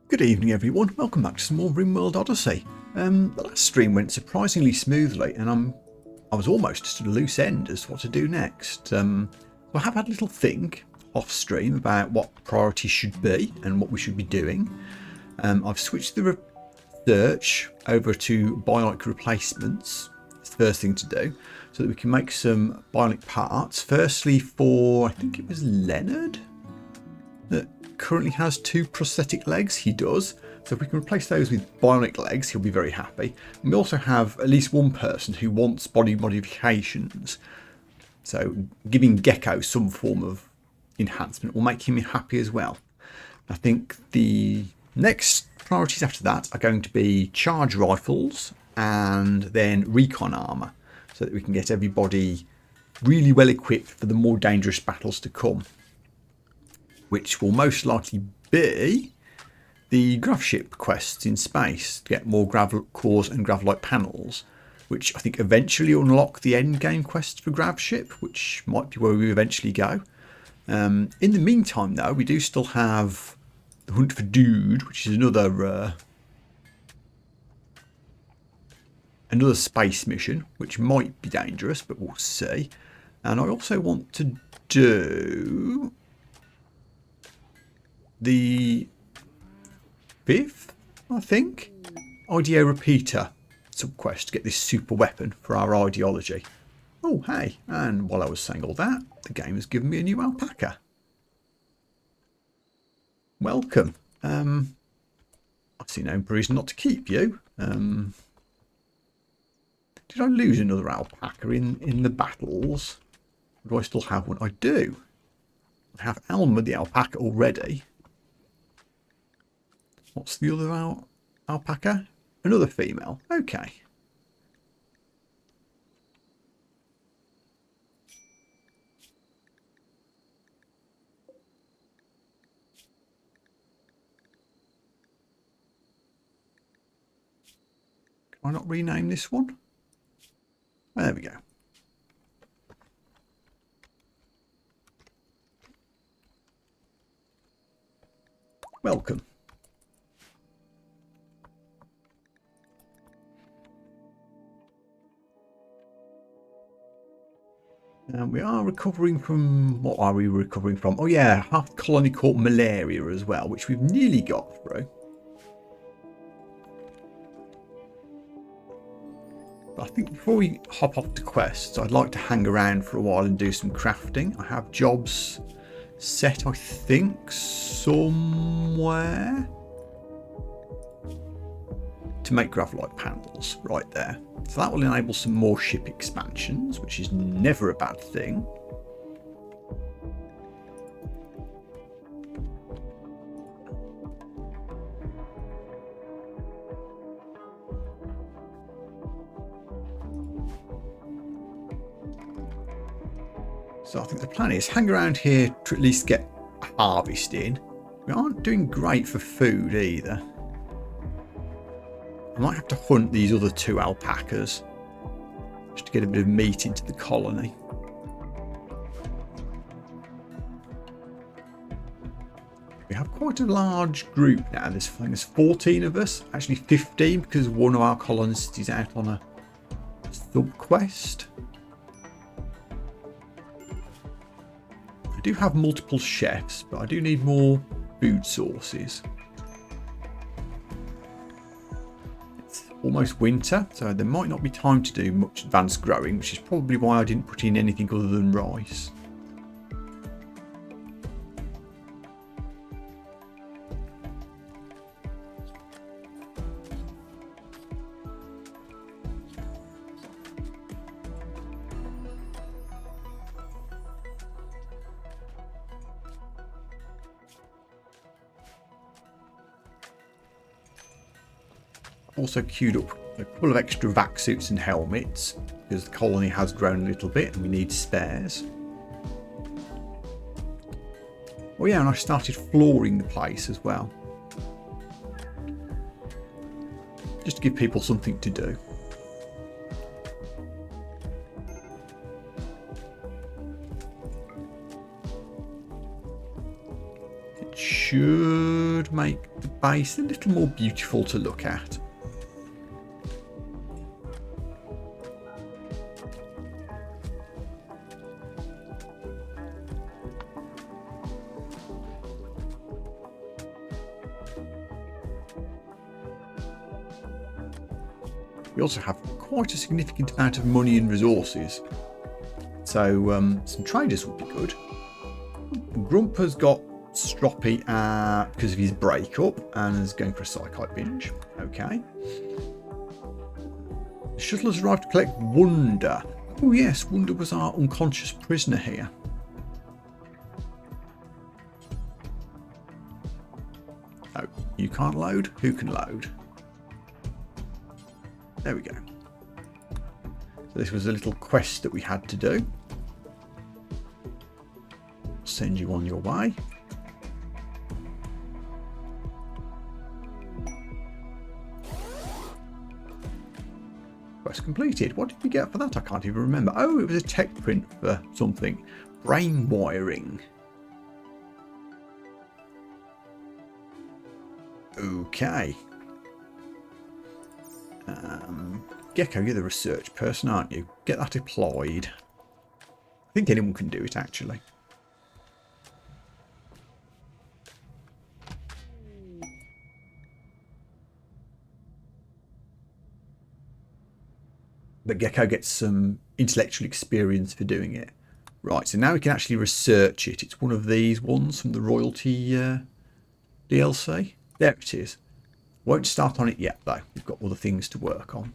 Good evening everyone, welcome back to some more RimWorld Odyssey. The last stream went surprisingly smoothly and I was almost at a loose end as to what to do next. So I have had a little think off stream about what priorities should be and what we should be doing. I've switched the research over to bionic replacements. It's the first thing to do so that we can make some bionic parts. Firstly for, I think it was Leonard that currently has 2 prosthetic legs. He does. So if we can replace those with bionic legs, he'll be very happy. And we also have at least one person who wants body modifications. So giving Gecko some form of enhancement will make him happy as well. I think the next priorities after that are going to be charge rifles and then recon armor, so that we can get everybody really well equipped for the more dangerous battles to come, which will most likely be the grav ship quests in space to get more gravel cores and gravelite panels, which I think eventually unlock the end game quest for grav ship, which might be where we eventually go. In the meantime though, we do still have the hunt for Dude, which is another space mission, which might be dangerous, but we'll see. And I also want to do the 5th, I think, IDO repeater subquest to get this super weapon for our ideology. Oh, hey, and while I was saying all that, the game has given me a new alpaca. Welcome. I see no reason not to keep you. Did I lose another alpaca in the battles? Or do I still have one? I do. I have Alma the alpaca already. What's the other alpaca? Another female. Okay. Can I not rename this one? There we go. Welcome. We are recovering from, what are we recovering from? Oh yeah, half the colony caught malaria as well, which we've nearly got through. But I think before we hop off to quests, I'd like to hang around for a while and do some crafting. I have jobs set, I think, somewhere to make gravelite panels right there. So that will enable some more ship expansions, which is never a bad thing. So I think the plan is hang around here to at least get a harvest in. We aren't doing great for food either. I might have to hunt these other 2 alpacas just to get a bit of meat into the colony. We have quite a large group now. There's 14 of us, actually 15 because one of our colonists is out on a sub-quest. I do have multiple chefs, but I do need more food sources. Almost winter, so there might not be time to do much advanced growing, which is probably why I didn't put in anything other than rice. Also queued up a couple of extra vac suits and helmets because the colony has grown a little bit and we need spares. Oh yeah, and I started flooring the place as well, just to give people something to do. It should make the base a little more beautiful to look at. We also have quite a significant amount of money and resources, so some traders would be good. Grump has got stroppy because of his breakup and is going for a psychite binge. Okay. The shuttle has arrived to collect Wonder. Oh yes, Wonder was our unconscious prisoner here. Oh, you can't load? Who can load? There we go. So this was a little quest that we had to do. Send you on your way. Quest completed. What did we get for that? I can't even remember. Oh, it was a tech print for something. Brain wiring. Okay. Gecko, you're the research person, aren't you? Get that applied. I think anyone can do it, actually. But Gecko gets some intellectual experience for doing it. Right, so now we can actually research it. It's one of these ones from the Royalty DLC. There it is. Won't start on it yet, though. We've got other things to work on.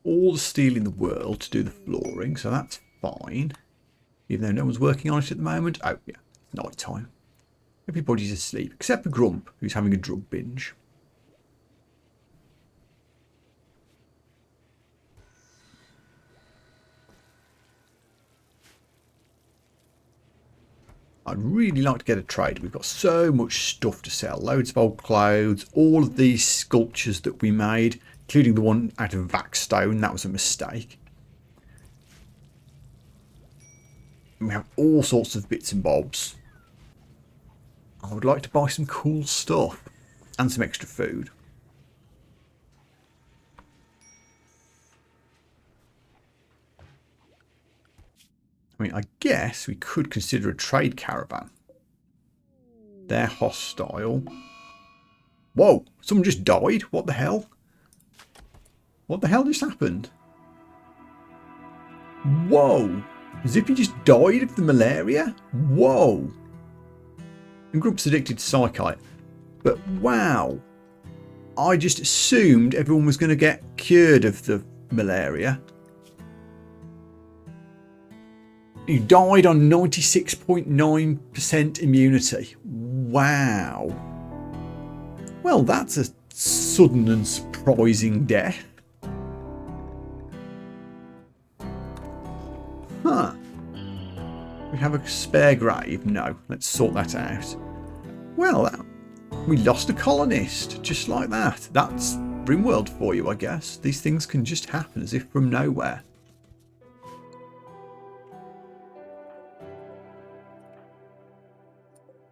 All the steel in the world to do the flooring, so that's fine. Even though no one's working on it at the moment. Oh, yeah, it's night time. Everybody's asleep, except for Grump, who's having a drug binge. I'd really like to get a trade. We've got so much stuff to sell. Loads of old clothes, all of these sculptures that we made, including the one out of Vaxstone. That was a mistake. And we have all sorts of bits and bobs. I would like to buy some cool stuff and some extra food. I mean, I guess we could consider a trade caravan. They're hostile. Whoa, someone just died? What the hell? What the hell just happened? Whoa, Zippy just died of the malaria? Whoa. And Grump's addicted to psychite. But wow, I just assumed everyone was going to get cured of the malaria. He died on 96.9% immunity. Wow. Well, that's a sudden and surprising death. Huh. We have a spare grave? No. Let's sort that out. Well, we lost a colonist. Just like that. That's RimWorld for you, I guess. These things can just happen as if from nowhere.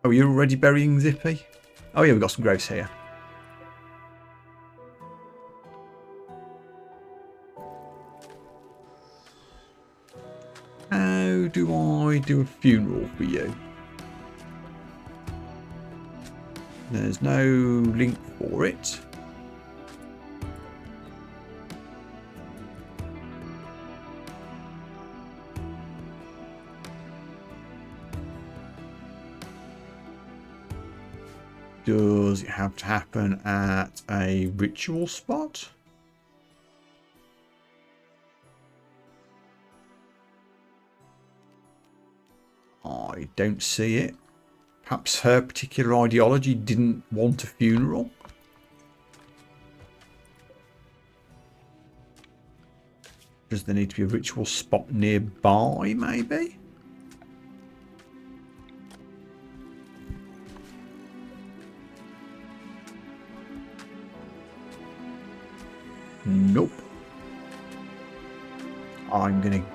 Oh, you're already burying Zippy? Oh yeah, we've got some graves here. How do I do a funeral for you? There's no link for it. Does it have to happen at a ritual spot? I don't see it. Perhaps her particular ideology didn't want a funeral. Does there need to be a ritual spot nearby, maybe? Nope. I'm going to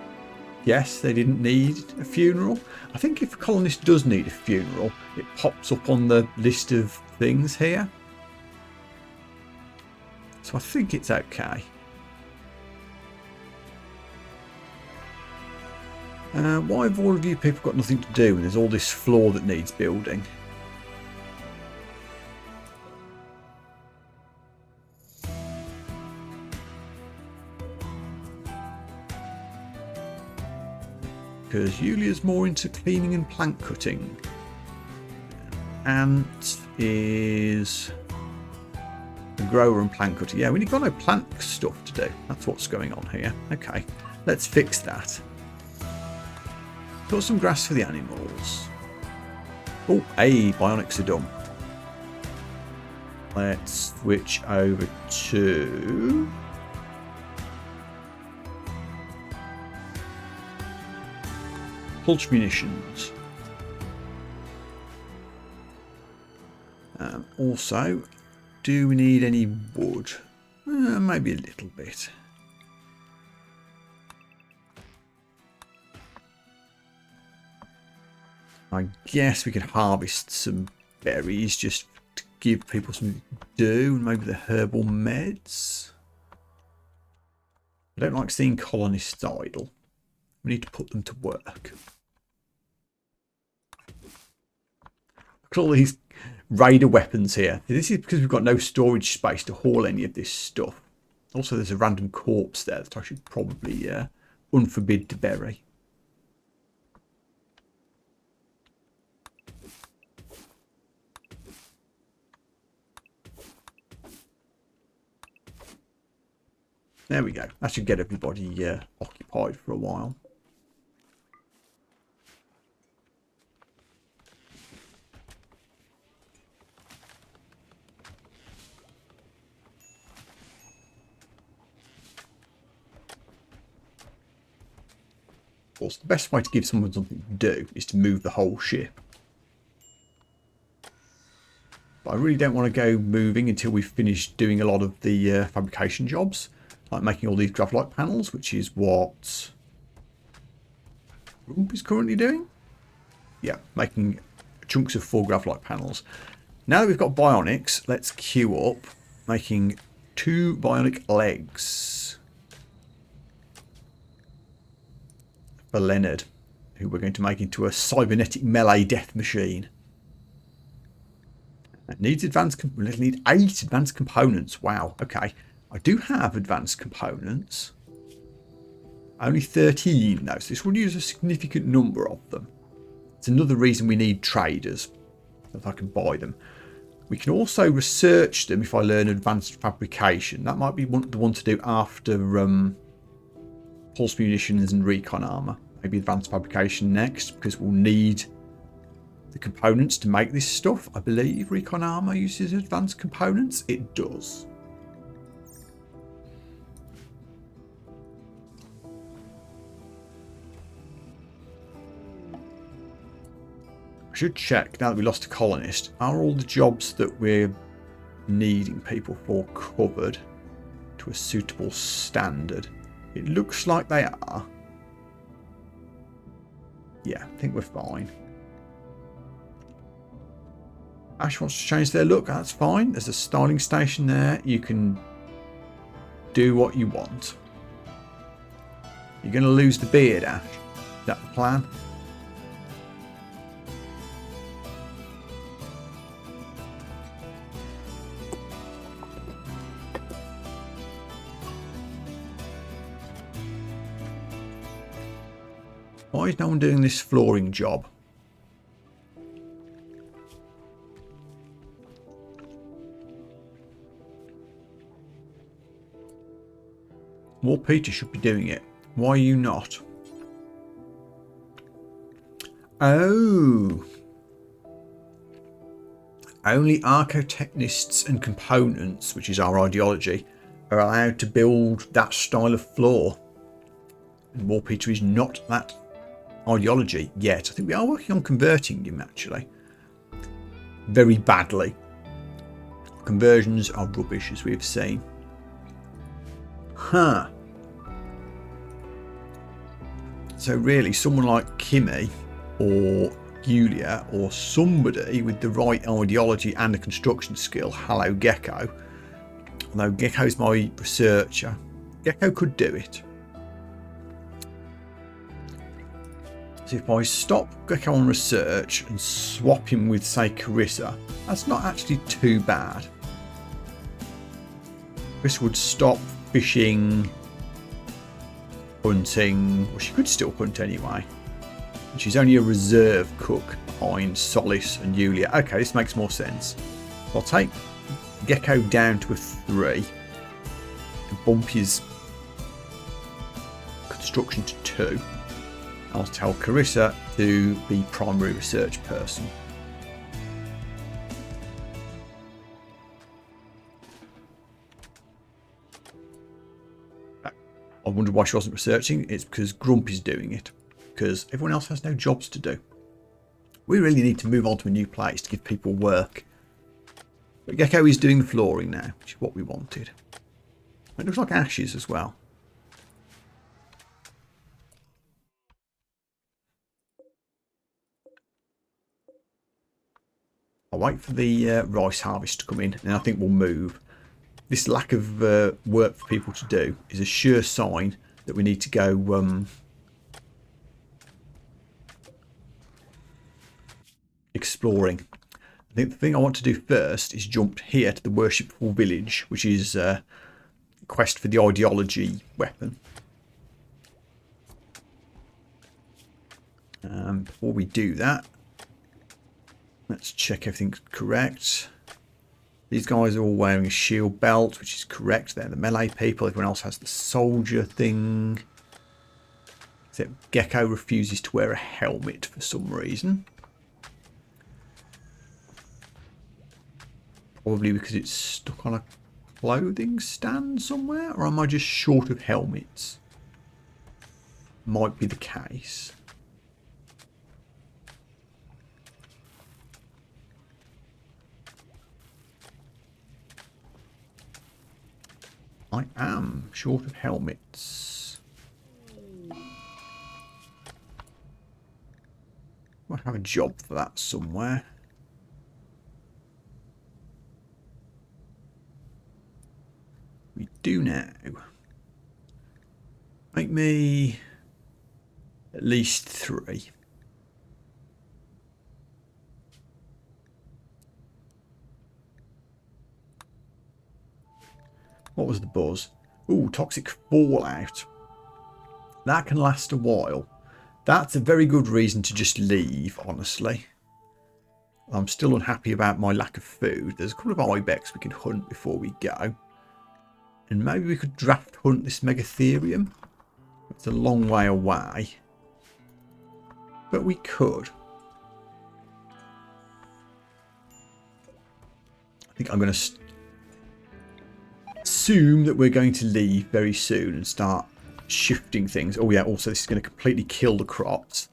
guess they didn't need a funeral. I think if a colonist does need a funeral, it pops up on the list of things here. So I think it's okay. Why have all of you people got nothing to do when there's all this floor that needs building? Because Yulia's more into cleaning and plant cutting. Ant is a grower and plant cutter. Yeah, we've got no plant stuff to do. That's what's going on here. Okay, let's fix that. Got some grass for the animals. Oh, hey, bionics are done. Let's switch over to pulse munitions. Also, do we need any wood? Maybe a little bit. I guess we could harvest some berries just to give people something to do, and maybe the herbal meds. I don't like seeing colonists idle. We need to put them to work. Look at all these raider weapons here. This is because we've got no storage space to haul any of this stuff. Also, there's a random corpse there that I should probably unforbid to bury. There we go. That should get everybody occupied for a while. Of course, the best way to give someone something to do is to move the whole ship. But I really don't want to go moving until we've finished doing a lot of the fabrication jobs. Like making all these graphite panels, which is what Rump is currently doing. Yeah, making chunks of 4 graphite panels. Now that we've got bionics, let's queue up making 2 bionic legs for Leonard, who we're going to make into a cybernetic melee death machine. It needs advanced. It'll need 8 advanced components. Wow. Okay. I do have advanced components. Only 13 though, so this will use a significant number of them. It's another reason we need traders, so that I can buy them. We can also research them if I learn advanced fabrication. That might be the one to do after pulse munitions and recon armor. Maybe advanced fabrication next, because we'll need the components to make this stuff. I believe recon armor uses advanced components. It does. I should check, now that we lost a colonist, are all the jobs that we're needing people for covered to a suitable standard? It looks like they are. Yeah, I think we're fine. Ash wants to change their look, that's fine. There's a styling station there. You can do what you want. You're going to lose the beard, Ash. Is that the plan? Why is no one doing this flooring job? More Peter should be doing it. Why are you not? Oh. Only architectonists and components, which is our ideology, are allowed to build that style of floor. And War Peter is not that ideology yet. I think we are working on converting him actually. Very badly. Conversions are rubbish, as we have seen. Huh. So really, someone like Kimmy or Julia or somebody with the right ideology and a construction skill, hello Gecko, although Gecko's my researcher, Gecko could do it. So if I stop Gecko on research and swap him with, say, Carissa, that's not actually too bad. Carissa would stop fishing, hunting, well, she could still hunt anyway. And she's only a reserve cook behind Solace and Julia. Okay, this makes more sense. So I'll take Gecko down to a 3 and bump his construction to 2. I'll tell Carissa to be primary research person. I wonder why she wasn't researching. It's because Grumpy's doing it. Because everyone else has no jobs to do. We really need to move on to a new place to give people work. But Gecko is doing the flooring now, which is what we wanted. It looks like ashes as well. I'll wait for the rice harvest to come in, and I think we'll move. This lack of work for people to do is a sure sign that we need to go exploring. I think the thing I want to do first is jump here to the Worshipful Village, which is quest for the ideology weapon. Before we do that, let's check everything's correct. These guys are all wearing a shield belt, which is correct. They're the melee people. Everyone else has the soldier thing. Except Gecko refuses to wear a helmet for some reason. Probably because it's stuck on a clothing stand somewhere. Or am I just short of helmets? Might be the case. I am short of helmets. Might have a job for that somewhere. We do now. Make me at least 3. What was the buzz? Ooh, toxic fallout. That can last a while. That's a very good reason to just leave, honestly. I'm still unhappy about my lack of food. There's a couple of ibex we could hunt before we go. And maybe we could draft hunt this Megatherium. It's a long way away. But we could. I think I'm going to assume that we're going to leave very soon and start shifting things. Oh yeah, also this is going to completely kill the crops.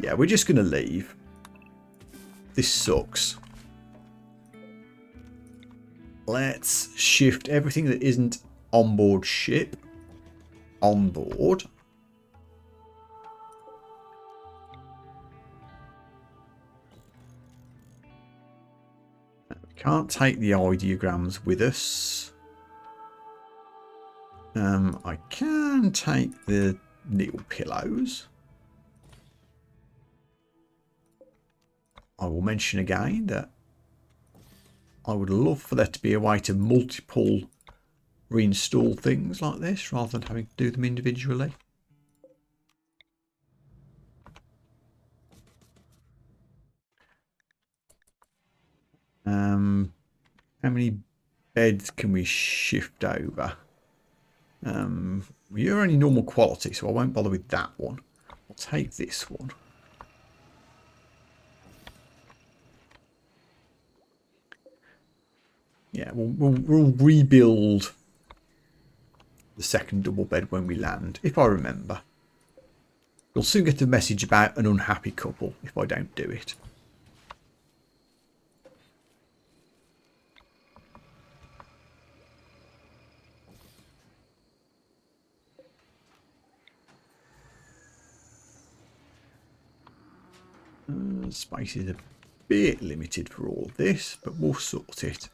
Yeah, we're just going to leave. This sucks. Let's shift everything that isn't onboard ship on board. We can't take the ideograms with us. I can take the needle pillows. I will mention again that I would love for there to be a way to multiple reinstall things like this rather than having to do them individually. How many beds can we shift over? You're only normal quality, so I won't bother with that one. I'll take this one. Yeah, we'll rebuild the second double bed when we land, if I remember. You'll soon get a message about an unhappy couple if I don't do it. Space is a bit limited for all of this, but we'll sort it.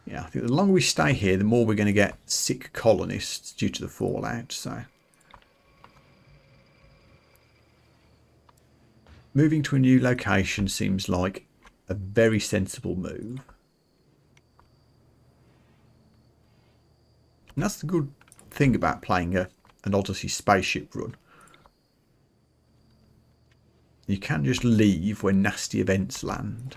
Yeah, I think the longer we stay here, the more we're going to get sick colonists due to the fallout. So, moving to a new location seems like a very sensible move. And that's the good thing about playing an Odyssey spaceship run. You can just leave when nasty events land.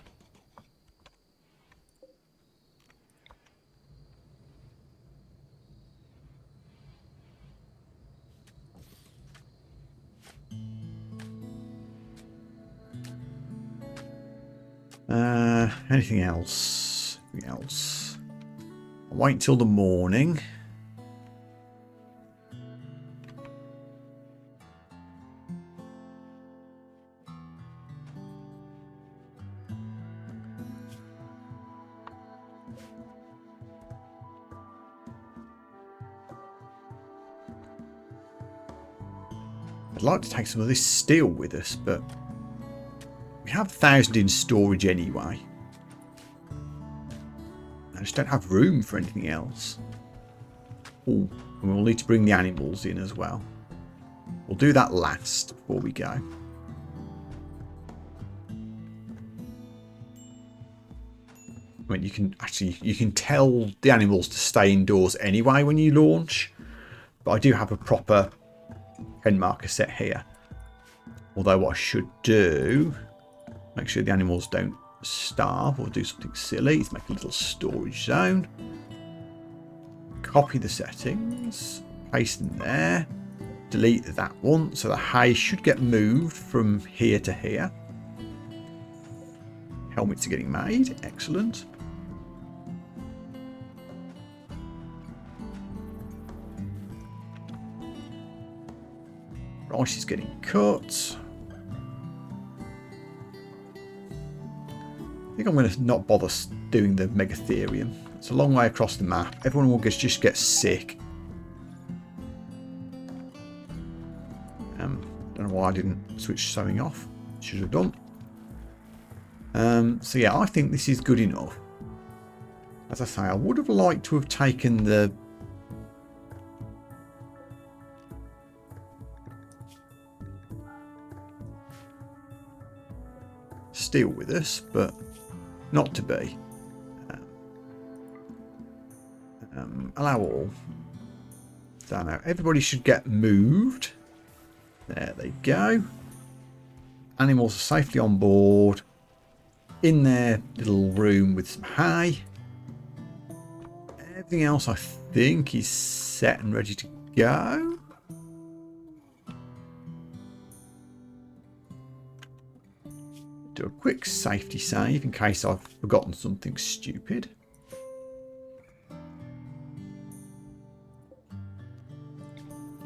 Anything else? Anything else? I'll wait until the morning. I'd like to take some of this steel with us, but we have 1,000 in storage anyway. I just don't have room for anything else. Oh, and we'll need to bring the animals in as well. We'll do that last before we go. I mean, you can tell the animals to stay indoors anyway when you launch, but I do have a proper pen marker set here. Although what I should do, make sure the animals don't starve or do something silly, is make a little storage zone. Copy the settings, paste them there, delete that one, so the hay should get moved from here to here. Helmets are getting made, excellent. Rice is getting cut. I think I'm going to not bother doing the Megatherium. It's a long way across the map. Everyone will just get sick. Don't know why I didn't switch sewing off. Should have done. So yeah, I think this is good enough. As I say, I would have liked to have taken the steel with us, but not to be. Allow all. So now everybody should get moved. There they go. Animals are safely on board in their little room with some hay. Everything else I think is set and ready to go. Do a quick safety save in case I've forgotten something stupid.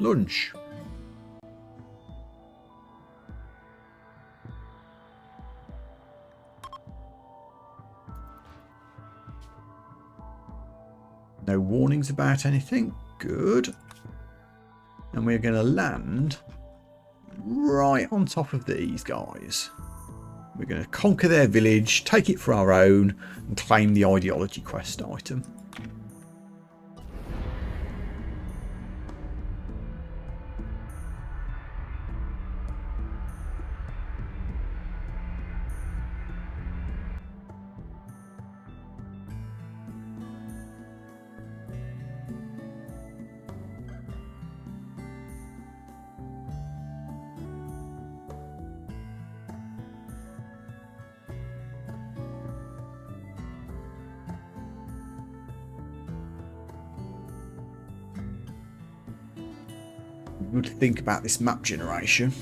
Lunch. No warnings about anything. Good. And we're going to land right on top of these guys. We're going to conquer their village, take it for our own, and claim the ideology quest item. Good to think about this map generation.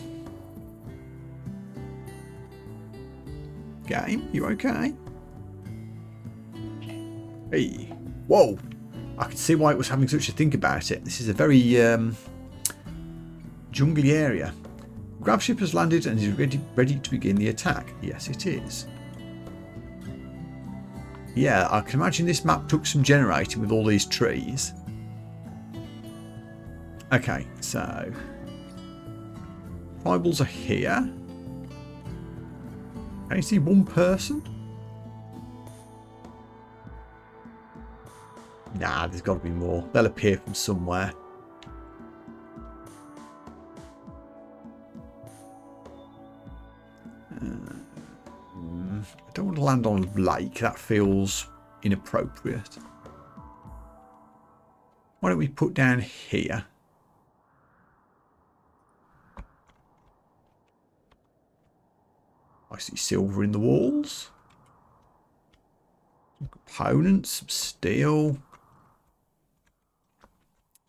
Game, you okay? Hey, whoa! I can see why it was having such a think about it. This is a very jungly area. Gravship has landed and is ready to begin the attack. Yes, it is. Yeah, I can imagine this map took some generating with all these trees. Okay, so tribals are here. Can you see one person? Nah, there's got to be more. They'll appear from somewhere. I don't want to land on a lake. That feels inappropriate. Why don't we put down here? I see silver in the walls. Some components, some steel.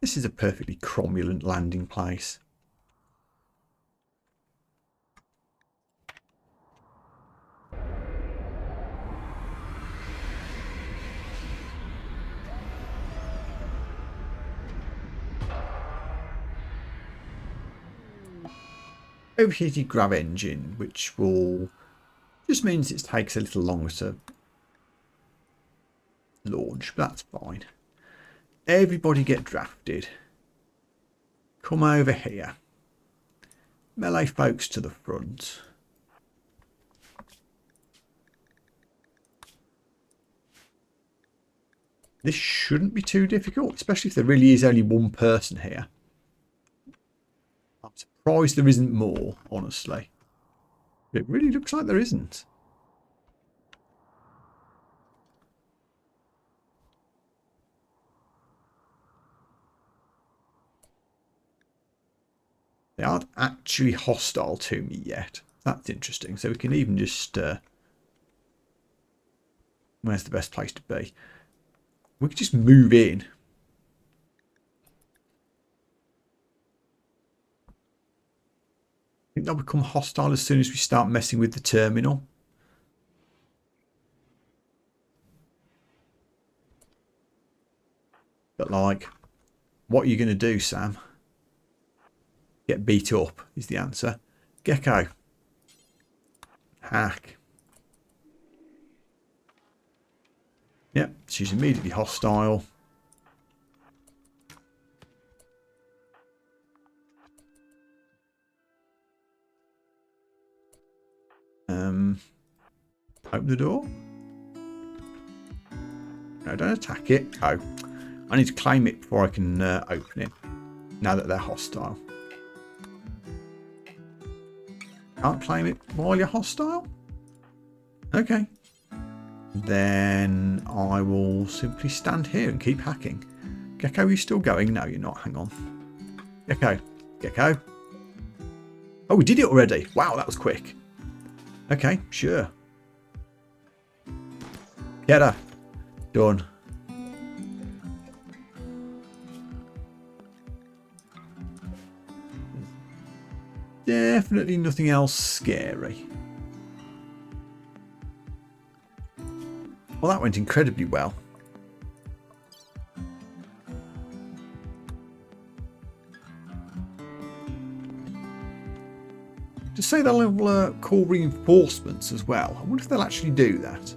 This is a perfectly cromulent landing place. Overheated grav engine, which will just means it takes a little longer to launch, but that's fine. Everybody get drafted. Come over here. Melee folks to the front. This shouldn't be too difficult, especially if there really is only one person here. I'm surprised there isn't more, honestly. It really looks like there isn't. They aren't actually hostile to me yet. That's interesting. So we can even just... where's the best place to be? We could just move in. I think they'll become hostile as soon as we start messing with the terminal. But like, what are you going to do, Sam? Get beat up is the answer. Gecko. Hack. Yep, she's immediately hostile. Open the door. No, don't attack it. Oh, I need to claim it before I can open it. Now that they're hostile. Can't claim it while you're hostile? Okay. Then I will simply stand here and keep hacking. Gecko, are you still going? No, you're not. Hang on. Gecko. Gecko. Oh, we did it already. Wow, that was quick. Okay, sure. Get her. Done. Definitely nothing else scary. Well, that went incredibly well. To say they'll call reinforcements as well. I wonder if they'll actually do that.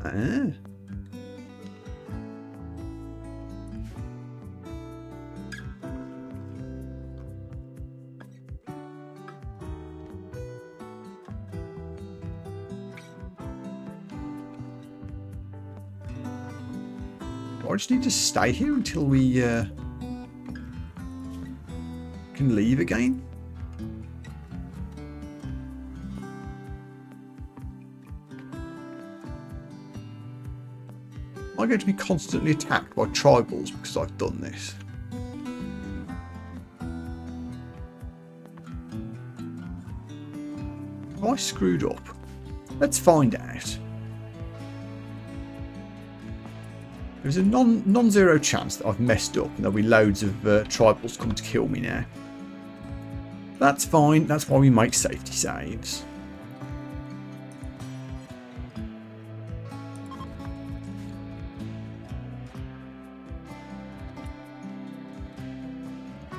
Ah. I just need to stay here until we can leave again. Am I going to be constantly attacked by tribals because I've done this? Have I screwed up? Let's find out. There's a non-zero chance that I've messed up and there'll be loads of tribals come to kill me now. That's fine. That's why we make safety saves.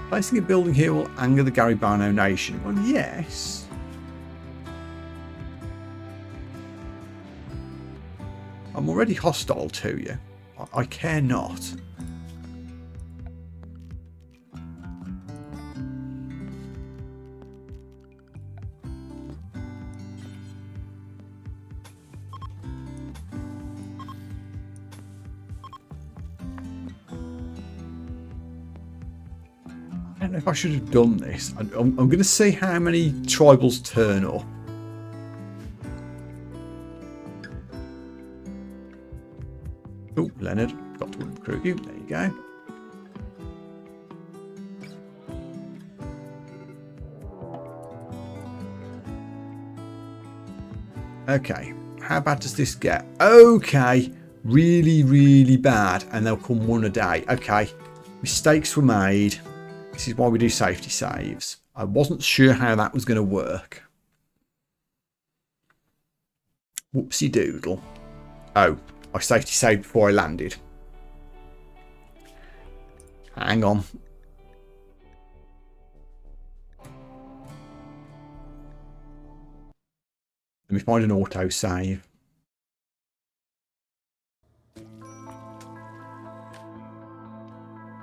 Placing a building here will anger the Garibano nation. Well, yes. I'm already hostile to you. I care not. don't know if I should have done this. I'm going to see how many tribals turn up. Oh, Leonard, got to recruit you. There you go. Okay, how bad does this get? Okay, really, really bad. And they'll come one a day. Okay, mistakes were made. This is why we do safety saves. I wasn't sure how that was going to work. Whoopsie doodle. Oh, I safety saved before I landed. Hang on. Let me find an auto save.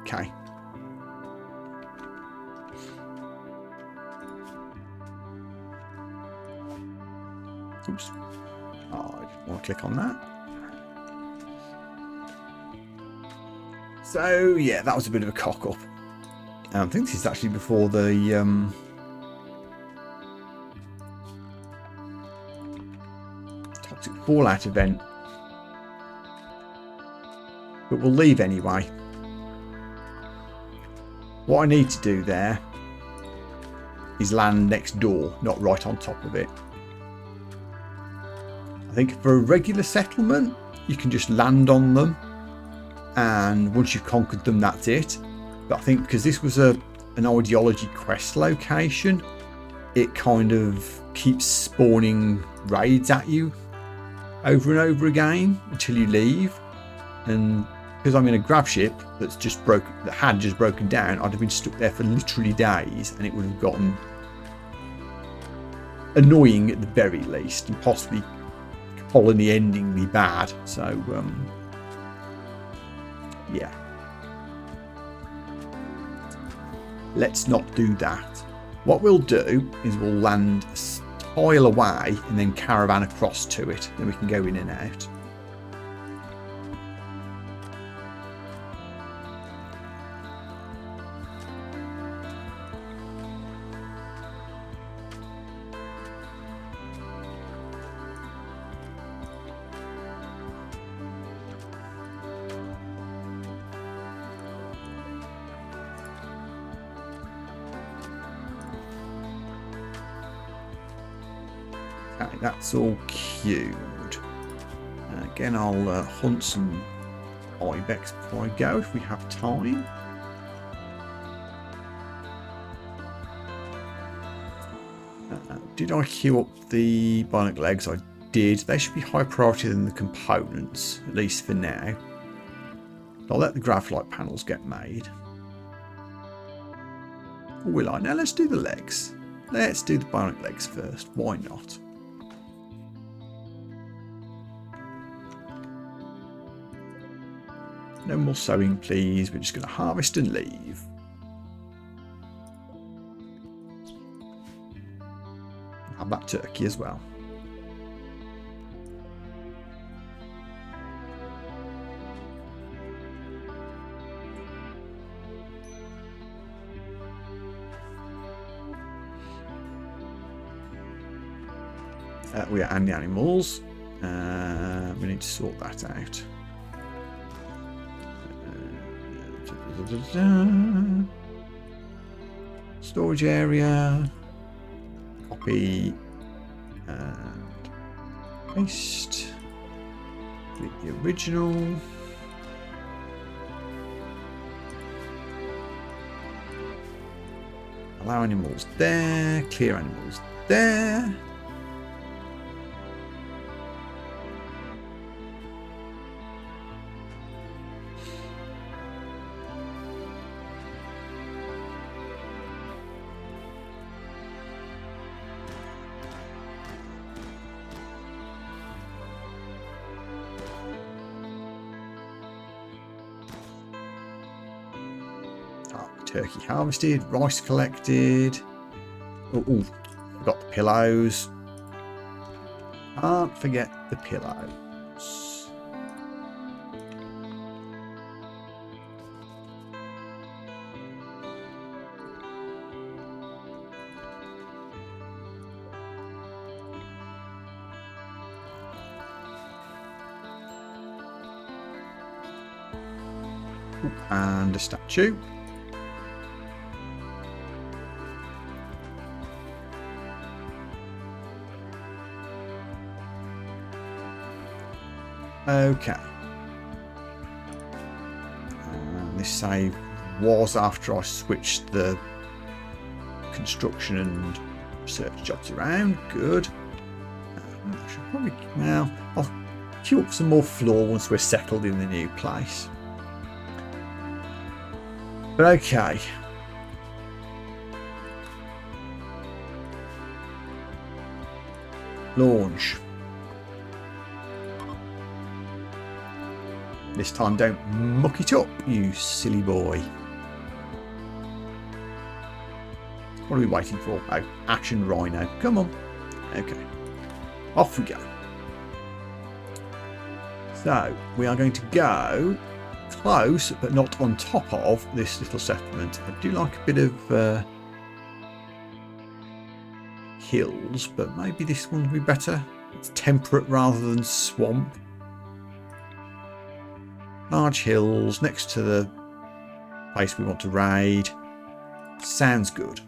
Okay. Oops. Oh, I just want to click on that. So, yeah, that was a bit of a cock up. I think this is actually before the toxic fallout event. But we'll leave anyway. What I need to do there is land next door, not right on top of it. I think for a regular settlement, you can just land on them. And once you've conquered them, that's it. But I think because this was an ideology quest location, it kind of keeps spawning raids at you over and over again until you leave. And because I'm in a grab ship that had just broken down, I'd have been stuck there for literally days, and it would have gotten annoying at the very least, and possibly colony-endingly bad. So yeah, let's not do that. What we'll do is we'll land a tile away and then caravan across to it. Then we can go in and out. Okay, that's all queued. Again, I'll hunt some ibex before I go if we have time. Did I queue up the bionic legs? I did. They should be higher priority than the components, at least for now. I'll let the graphite panels get made. Or will I? Now let's do the legs. Let's do the bionic legs first. Why not? No more sewing, please. We're just going to harvest and leave. Have that turkey as well. We are and the animals. We need to sort that out. Storage area. Copy and paste. Delete the original. Allow animals there. Clear animals there. Turkey harvested, rice collected. Oh, forgot the pillows. Can't forget the pillows. And a statue. Okay. And this save was after I switched the construction and research jobs around. Good. I should probably now I'll queue up some more floor once we're settled in the new place. But okay. Launch. This time don't muck it up, you silly boy. What are we waiting for? Oh, action rhino. Come on. Okay. Off we go. So, we are going to go close, but not on top of this little settlement. I do like a bit of hills, but maybe this one would be better. It's temperate rather than swamp. Large hills next to the place we want to raid. Sounds good.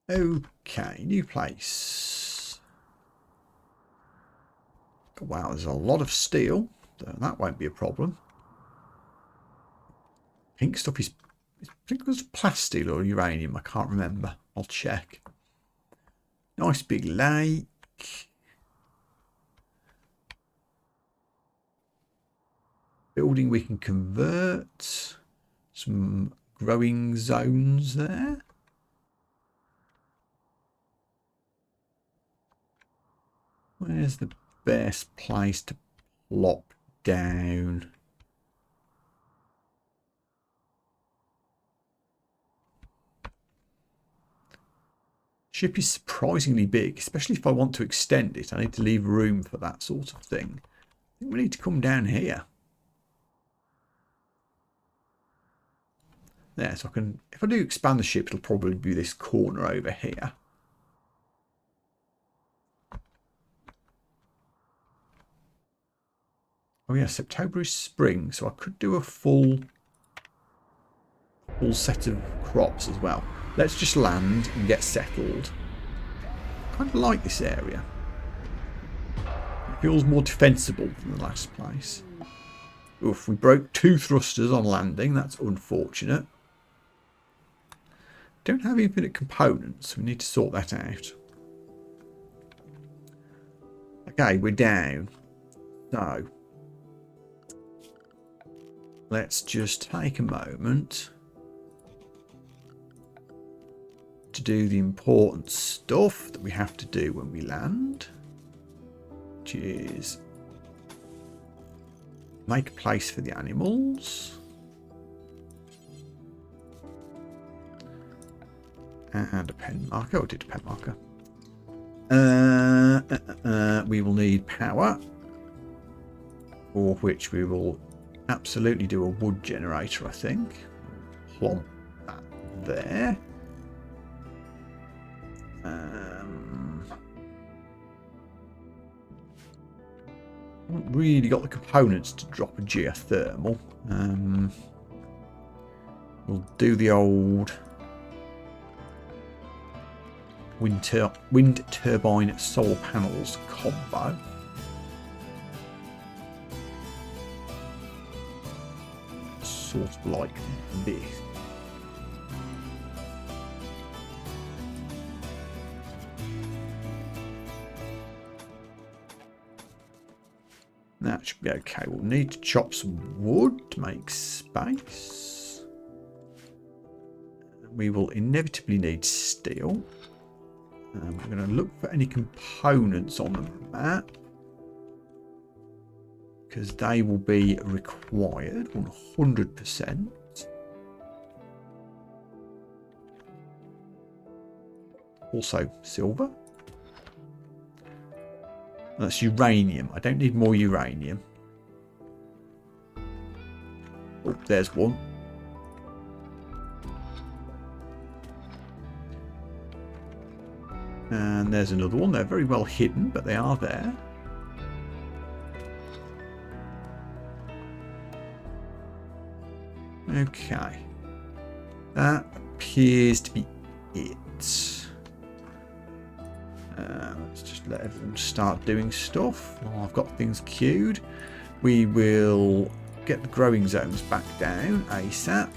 Okay, new place. Wow, there's a lot of steel. That won't be a problem. Pink stuff is, I think it was plastic or uranium. I can't remember. I'll check. Nice big lake. Building we can convert. Some growing zones there. Where's the best place to plop down? Ship is surprisingly big, especially if I want to extend it. I need to leave room for that sort of thing. I think we need to come down here. There, so I can, if I do expand the ship, it'll probably be this corner over here. Oh yeah, September is spring, so I could do a full set of crops as well. Let's just land and get settled. I kind of like this area. It feels more defensible than the last place. Oof, we broke 2 thrusters on landing. That's unfortunate. Don't have infinite components. We need to sort that out. Okay, we're down. So, let's just take a moment to do the important stuff that we have to do when we land, which is make a place for the animals. And a pen marker. Oh, I did a pen marker. We will need power, for which we will absolutely do a wood generator, I think. Plonk that there. Haven't really got the components to drop a geothermal. We'll do the old wind turbine solar panels combo. Sort of like this. That should be okay. We'll need to chop some wood to make space. We will inevitably need steel. We're going to look for any components on the map. because they will be required 100%. Also silver. That's uranium. I don't need more uranium. Oh, there's one. And there's another one. They're very well hidden, but they are there. Okay. That appears to be it. Let's just let everyone start doing stuff. While I've got things queued. We will get the growing zones back down ASAP.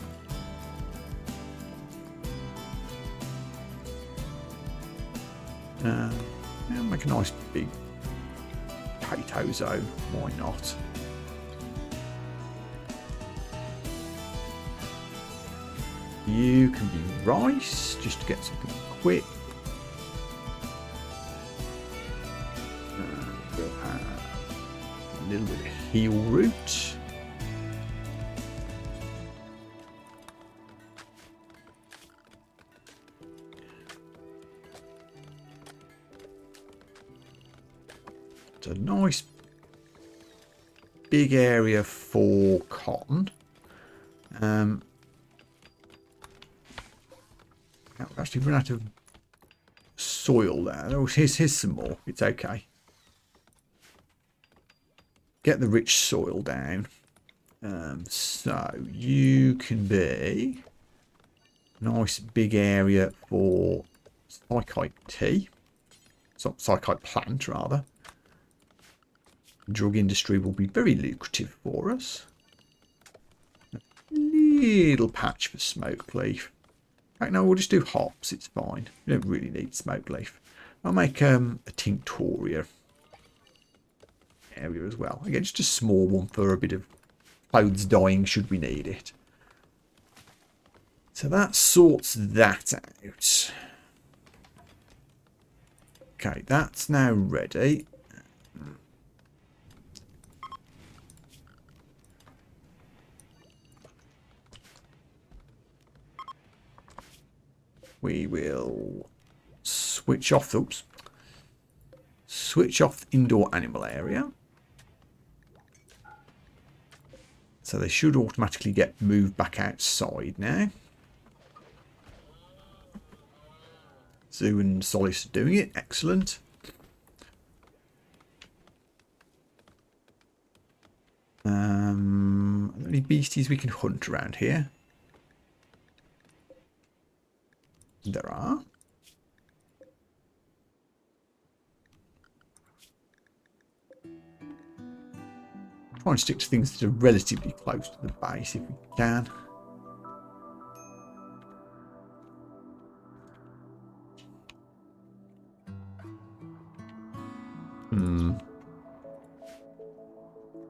Yeah, make a nice big potato zone. Why not? You can be rice, just to get something quick. We'll have a little bit of heel root. It's a nice big area for cotton. Actually run out of soil there. Oh, here's some more. It's okay. Get the rich soil down. So you can be a nice big area for psychite tea. So psychite plant rather. Drug industry will be very lucrative for us. A little patch for smoke leaf. No, we'll just do hops. It's fine. We don't really need smoke leaf. I'll make a tinctoria area as well. Again, just a small one for a bit of clothes dyeing should we need it. So that sorts that out. Okay, that's now ready. We will switch off, oops, switch off the indoor animal area. So they should automatically get moved back outside now. Zoo and Solace are doing it, excellent. Are there any beasties we can hunt around here? There are. Try and stick to things that are relatively close to the base if we can.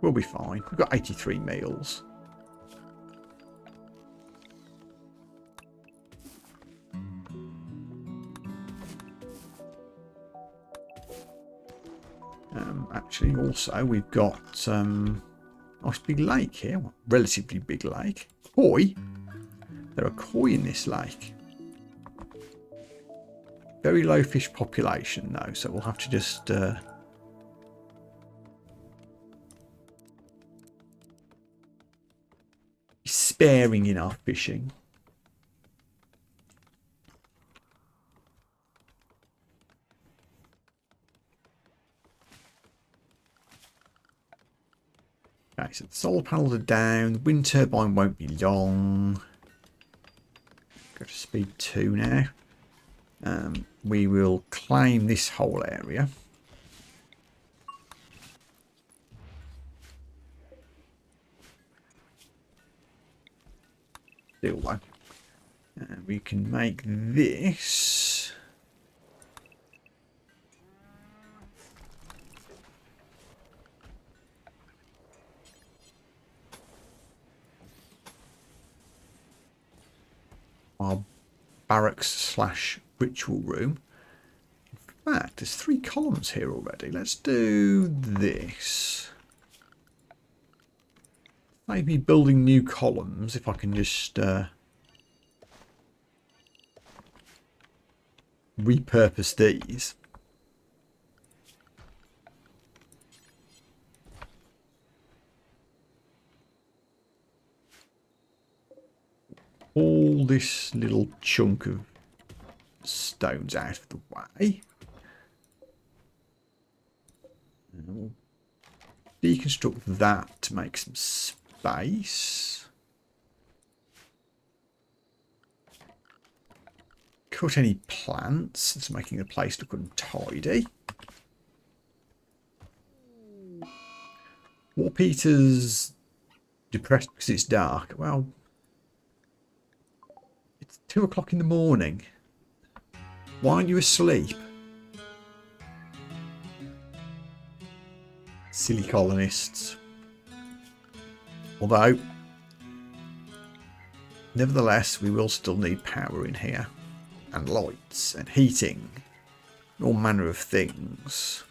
We'll be fine. We've got 83 meals. Actually, also, we've got a nice big lake here. Relatively big lake. Koi. There are koi in this lake. Very low fish population, though, so we'll have to just... be sparing in our fishing. Okay, so the solar panels are down. The wind turbine won't be long. Go to speed 2 now. We will claim this whole area. Still though. We can make this. Our barracks / ritual room. In fact, there's 3 columns here already. Let's do this. maybe building new columns, if I can just repurpose these. All this little chunk of stones out of the way. And we'll deconstruct that to make some space. Cut any plants that's making the place look untidy. War Peter's depressed because it's dark. Well, it's 2 o'clock in the morning. Why aren't you asleep? Silly colonists. Although, nevertheless, we will still need power in here. And lights and heating. All manner of things.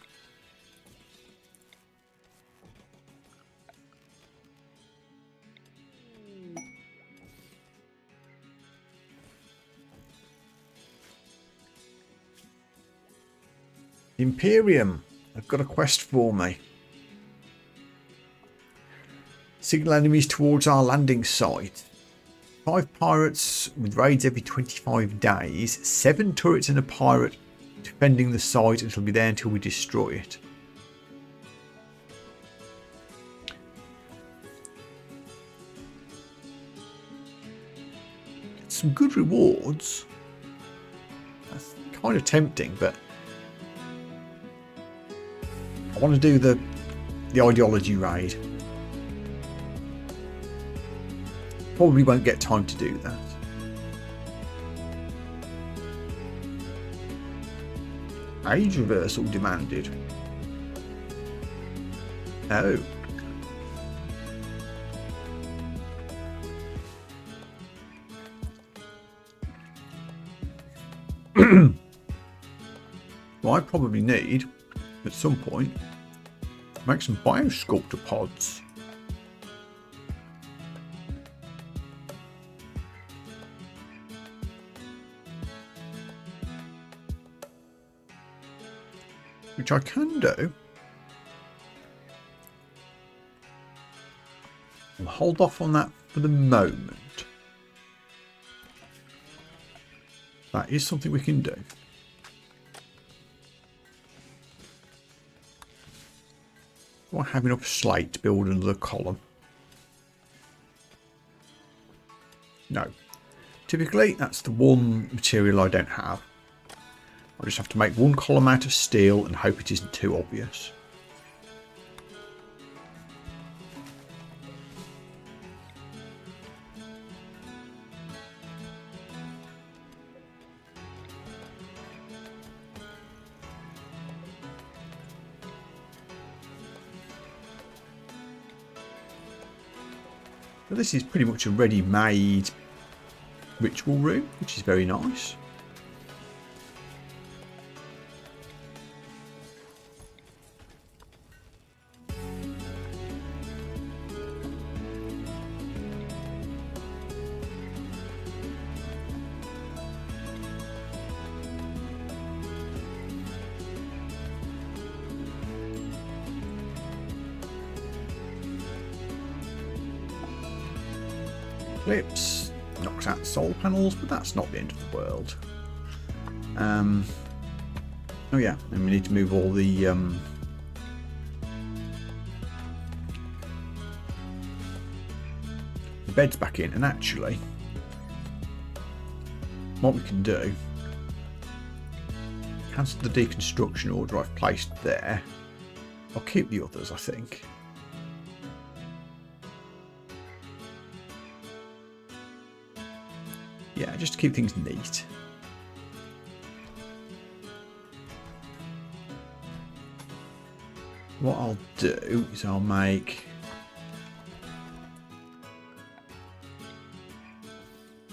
Imperium, they've got a quest for me. Signal enemies towards our landing site. 5 pirates with raids every 25 days. 7 turrets and a pirate defending the site, and it'll be there until we destroy it. Some good rewards. That's kind of tempting, but I want to do the ideology raid. Probably won't get time to do that. Age reversal demanded. Oh. Well, I probably need, at some point, make some biosculptor pods. Which I can do. I'll hold off on that for the moment. That is something we can do. Do I have enough slate to build another column? No. Typically, that's the one material I don't have. I just have to make one column out of steel and hope it isn't too obvious. So this is pretty much a ready-made ritual room, which is very nice. Clips knocks out the solar panels, but that's not the end of the world. Oh yeah, and we need to move all the beds back in. And actually, what we can do, cancel the deconstruction order I've placed there. I'll keep the others, I think. Yeah, just to keep things neat. What I'll do is I'll make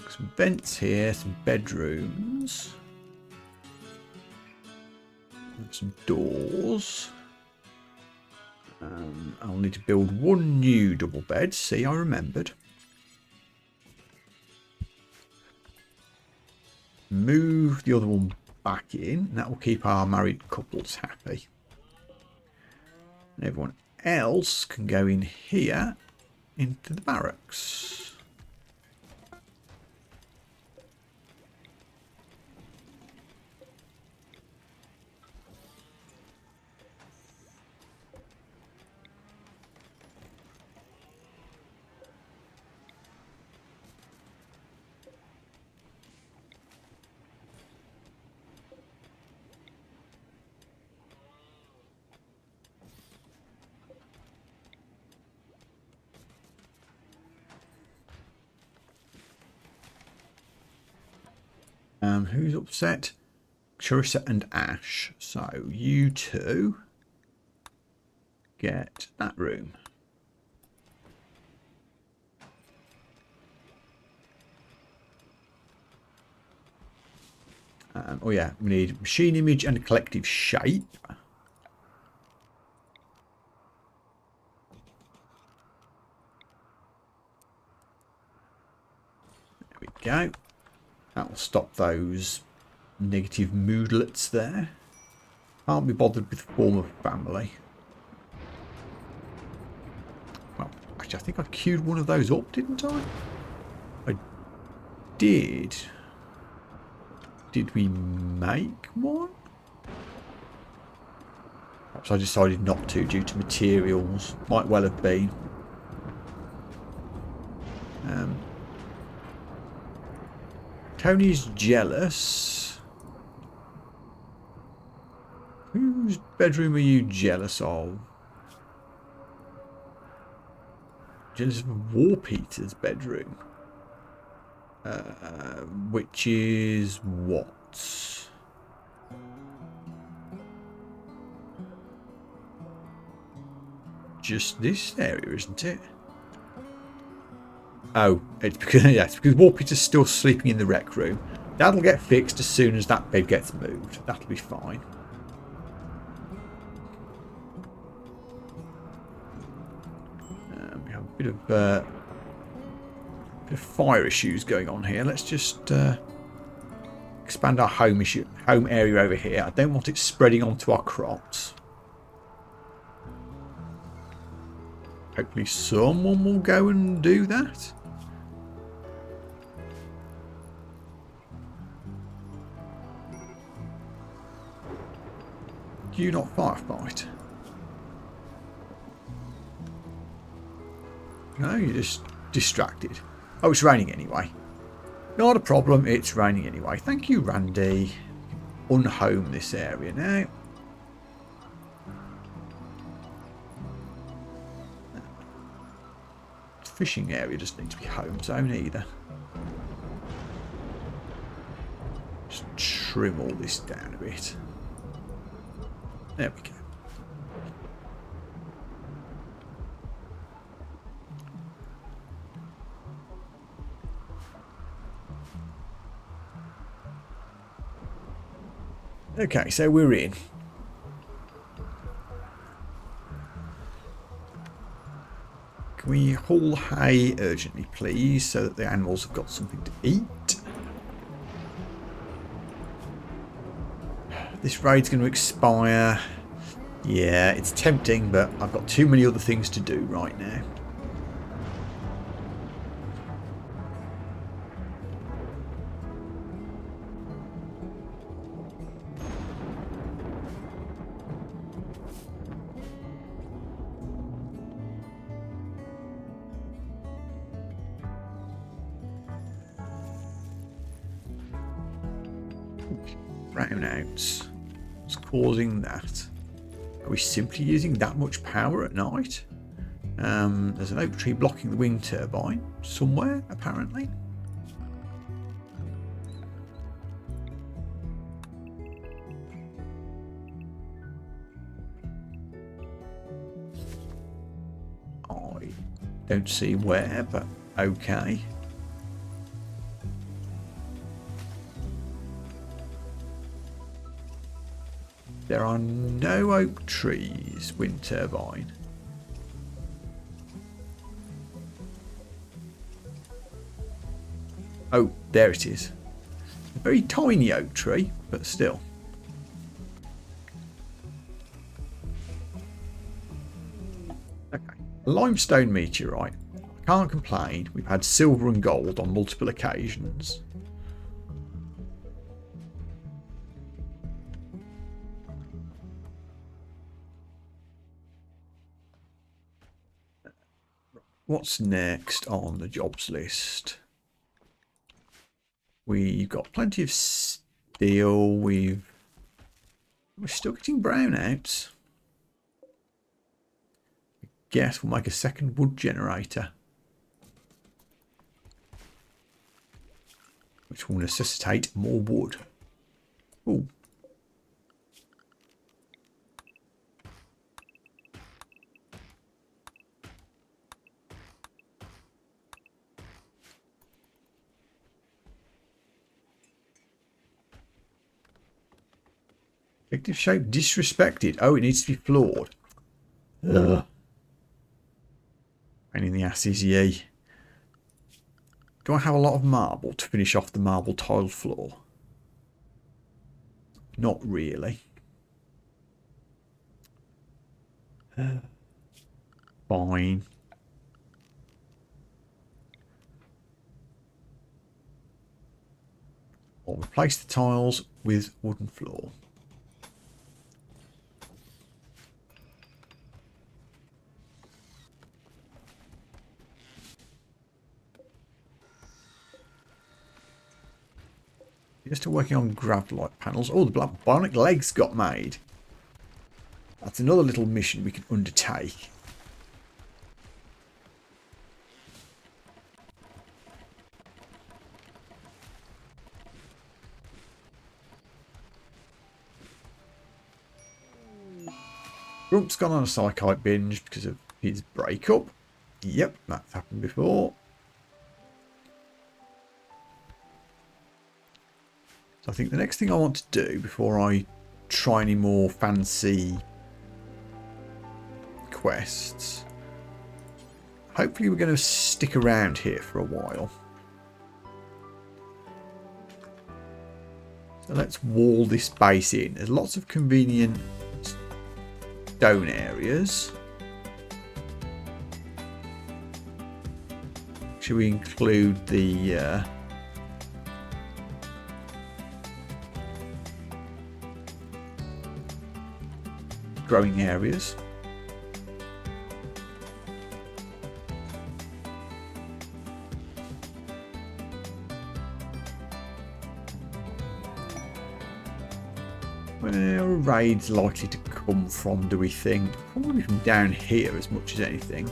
some vents here, some bedrooms, and some doors. I'll need to build one new double bed. See, I remembered. Move the other one back in. That will keep our married couples happy. And everyone else can go in here into the barracks. Who's upset? Charissa and Ash. So you two get that room. Oh yeah, we need machine image and collective shape. There we go. That will stop those negative moodlets there. Can't be bothered with form of family. Well, actually, I think I queued one of those up, didn't I? I did. Did we make one? Perhaps I decided not to due to materials. Might well have been. Tony's jealous. Whose bedroom are you jealous of? Jealous of War Peter's bedroom. Which is what? Just this area, isn't it? Oh, it's because, yeah, it's because War Peter's still sleeping in the rec room. That'll get fixed as soon as that bed gets moved. That'll be fine. We have a bit of fire issues going on here. Let's just expand our home area over here. I don't want it spreading onto our crops. Hopefully someone will go and do that. Do you not firefight? No, you're just distracted. Oh, it's raining anyway. Not a problem, it's raining anyway. Thank you, Randy. Unhome this area now. Fishing area doesn't need to be home zone either. Just trim all this down a bit. There we go. Okay, so we're in. Can we haul hay urgently, please, so that the animals have got something to eat? This raid's going to expire. Yeah, it's tempting, but I've got too many other things to do right now. Brownouts. What's causing that? Are we simply using that much power at night? There's an oak tree blocking the wind turbine somewhere, apparently. I don't see where, but okay. There are no oak trees, wind turbine. Oh, there it is. A very tiny oak tree, but still. Okay. A limestone meteorite. I can't complain. We've had silver and gold on multiple occasions. What's next on the jobs list? We've got plenty of steel. We're still getting brownouts. I guess we'll make a second wood generator, which will necessitate more wood. Ooh. Effective shape disrespected. Oh, it needs to be floored. Ugh. Pain in the asses, ye. Do I have a lot of marble to finish off the marble tiled floor? Not really. Fine. I'll replace the tiles with wooden floor. You're still working on gravelite panels. Oh, the black bionic legs got made. That's another little mission we can undertake. Grump's gone on a psychite binge because of his breakup. Yep, that's happened before. So I think the next thing I want to do before I try any more fancy quests, hopefully we're going to stick around here for a while. So let's wall this base in. There's lots of convenient stone areas. Should we include the growing areas? Where are raids likely to come from, do we think? Probably from down here as much as anything.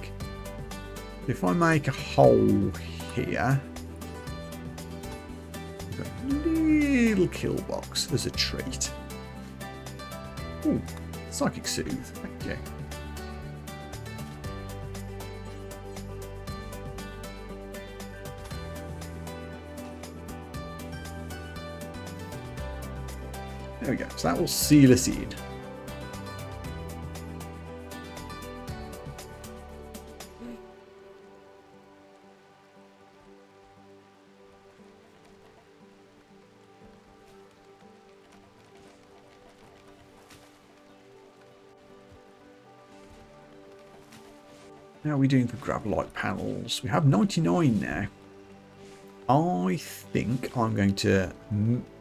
If I make a hole here, a little kill box as a treat. Ooh, psychic soothe, thank you. There we go, so that will seal us in. How are we doing for gravelite panels? We have 99 now. I think I'm going to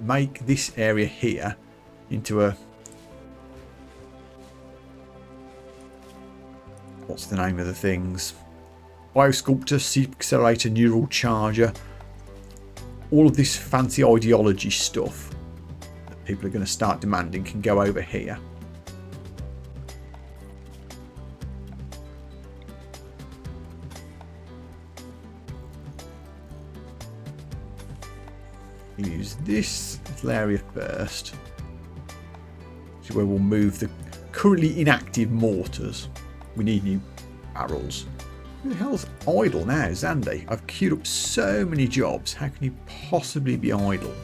make this area here into a... what's the name of the things? Biosculptor, Seep Accelerator, Neural Charger. All of this fancy ideology stuff that people are going to start demanding can go over here. Use this little area first, which is where we'll move the currently inactive mortars. We need new barrels. Who the hell's idle now, Zandy? I've queued up so many jobs. How can you possibly be idle?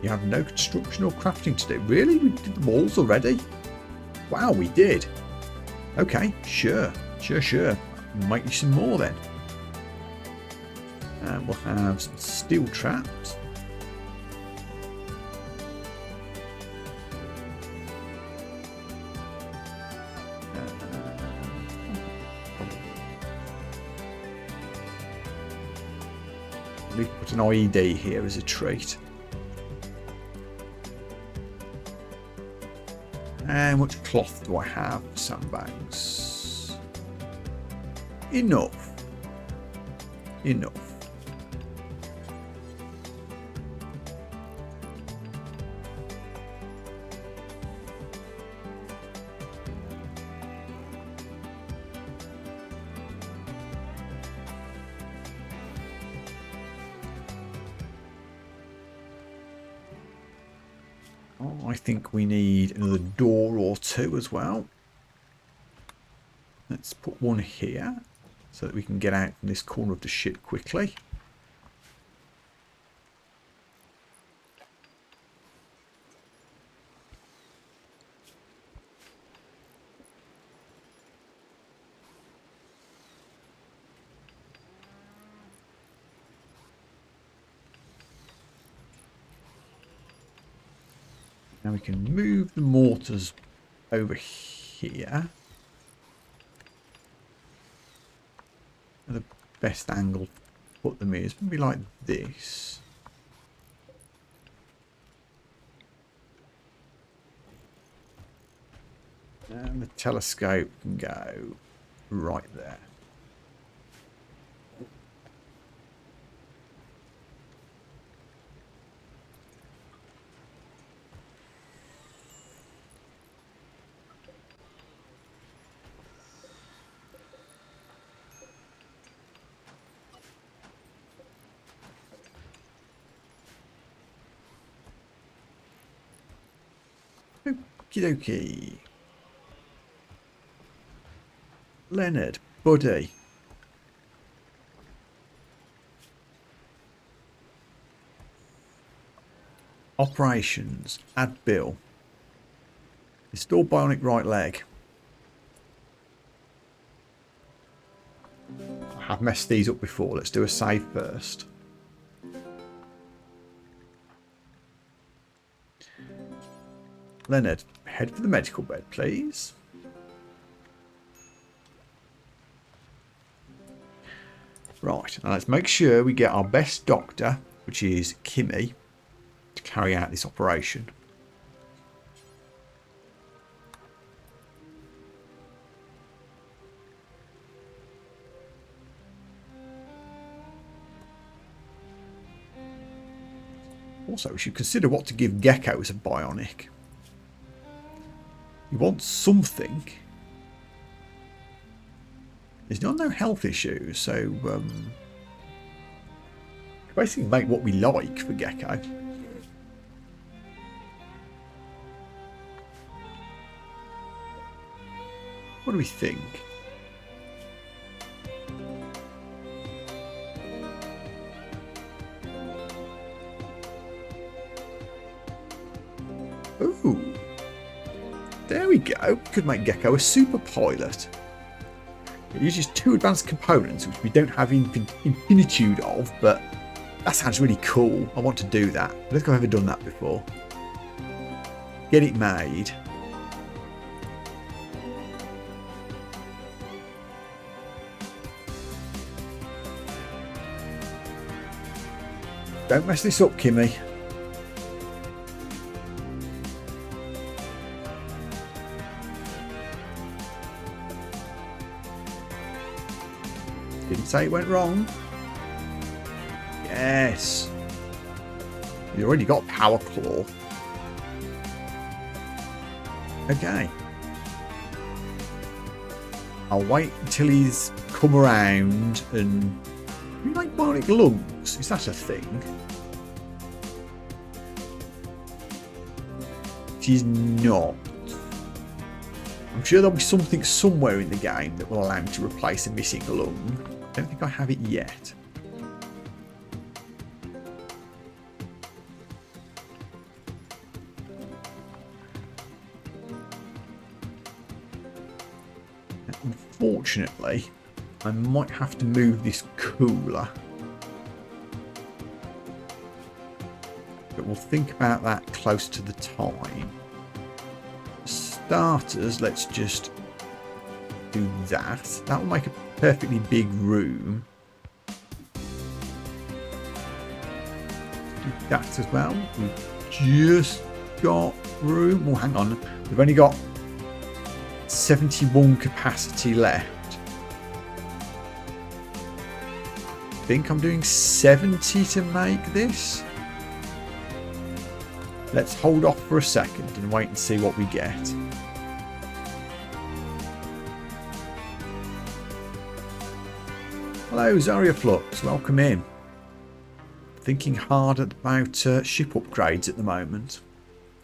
You have no construction or crafting to do. Really? We did the walls already? Wow, we did. Okay, sure. Make you some more then. And we'll have some steel traps. We put an IED here as a treat. And what cloth do I have for sandbags? Enough. I think we need another door or two as well. Let's put one here so that we can get out from this corner of the ship quickly. Now we can move the mortars over here. And the best angle to put them is maybe like this. And the telescope can go right there. Okie dokie. Leonard, buddy. Operations. Add bill. Restore bionic right leg. I have messed these up before. Let's do a save first. Leonard, head for the medical bed, please. Right, now let's make sure we get our best doctor, which is Kimmy, to carry out this operation. Also, we should consider what to give Gecko as a bionic. He wants something. He's got no health issues, so basically make what we like for Gecko. What do we think? Ooh. There we go. Could make Gecko a super pilot. It uses 2 advanced components, which we don't have infinitude of, but that sounds really cool. I want to do that. I don't think I've ever done that before. Get it made. Don't mess this up, Kimmy. Didn't say it went wrong. Yes. You already got Power Claw. Okay. I'll wait until he's come around and... Do you like bionic lungs? Is that a thing? It is not. I'm sure there'll be something somewhere in the game that will allow me to replace a missing lung. I don't think I have it yet. Unfortunately, I might have to move this cooler but we'll think about that close to the time. For starters, let's just do that. That will make a perfectly big room. Do that as well. We've just got room. Oh, hang on. We've only got 71 capacity left. I think I'm doing 70 to make this. Let's hold off for a second and wait and see what we get. Hello, Zarya Flux. Welcome in. Thinking hard about ship upgrades at the moment.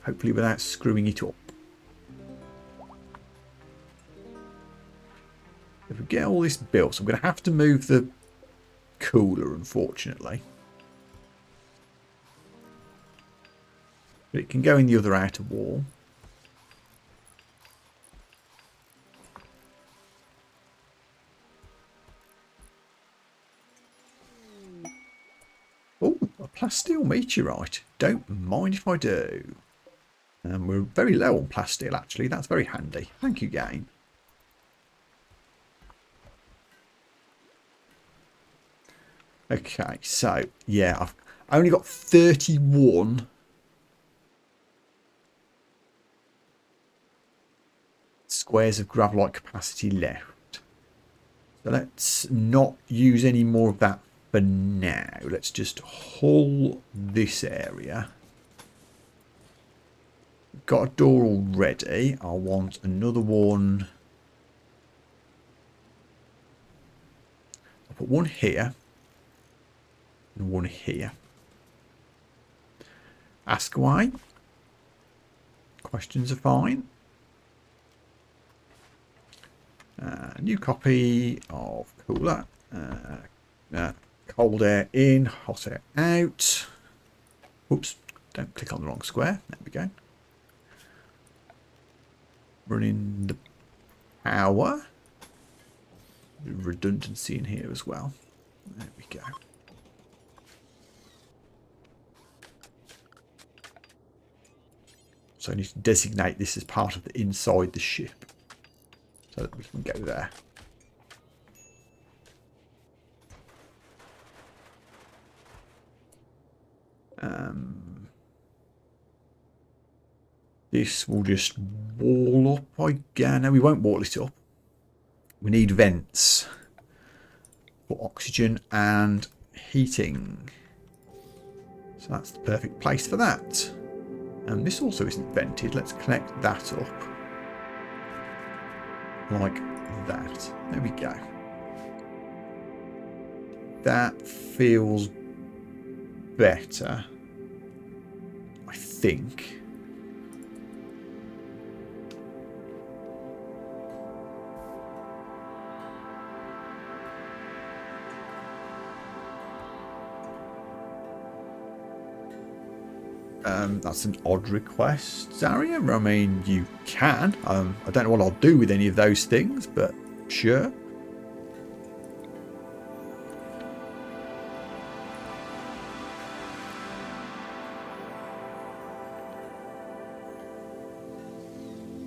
Hopefully without screwing it up. If we get all this built, so I'm going to have to move the cooler, unfortunately. But it can go in the other outer wall. Oh, a plasteel meteorite. Don't mind if I do. And we're very low on plasteel, actually. That's very handy. Thank you, game. Okay, so, yeah, I've only got 31 squares of gravelite capacity left. So let's not use any more of that for now. Let's just haul this area. We've got a door already. I want another one. I'll put one here. And one here. Ask away. Questions are fine. New copy of cooler. Cold air in, hot air out. Oops, don't click on the wrong square. There we go. Running the power. Redundancy in here as well. There we go. So I need to designate this as part of the inside the ship so that we can go there. This will just wall up again. No, we won't wall it up. We need vents for oxygen and heating. So that's the perfect place for that. And this also isn't vented. Let's connect that up. Like that. There we go. That feels better. I think. That's an odd request, Zarya. I mean, you can. I don't know what I'll do with any of those things, but sure.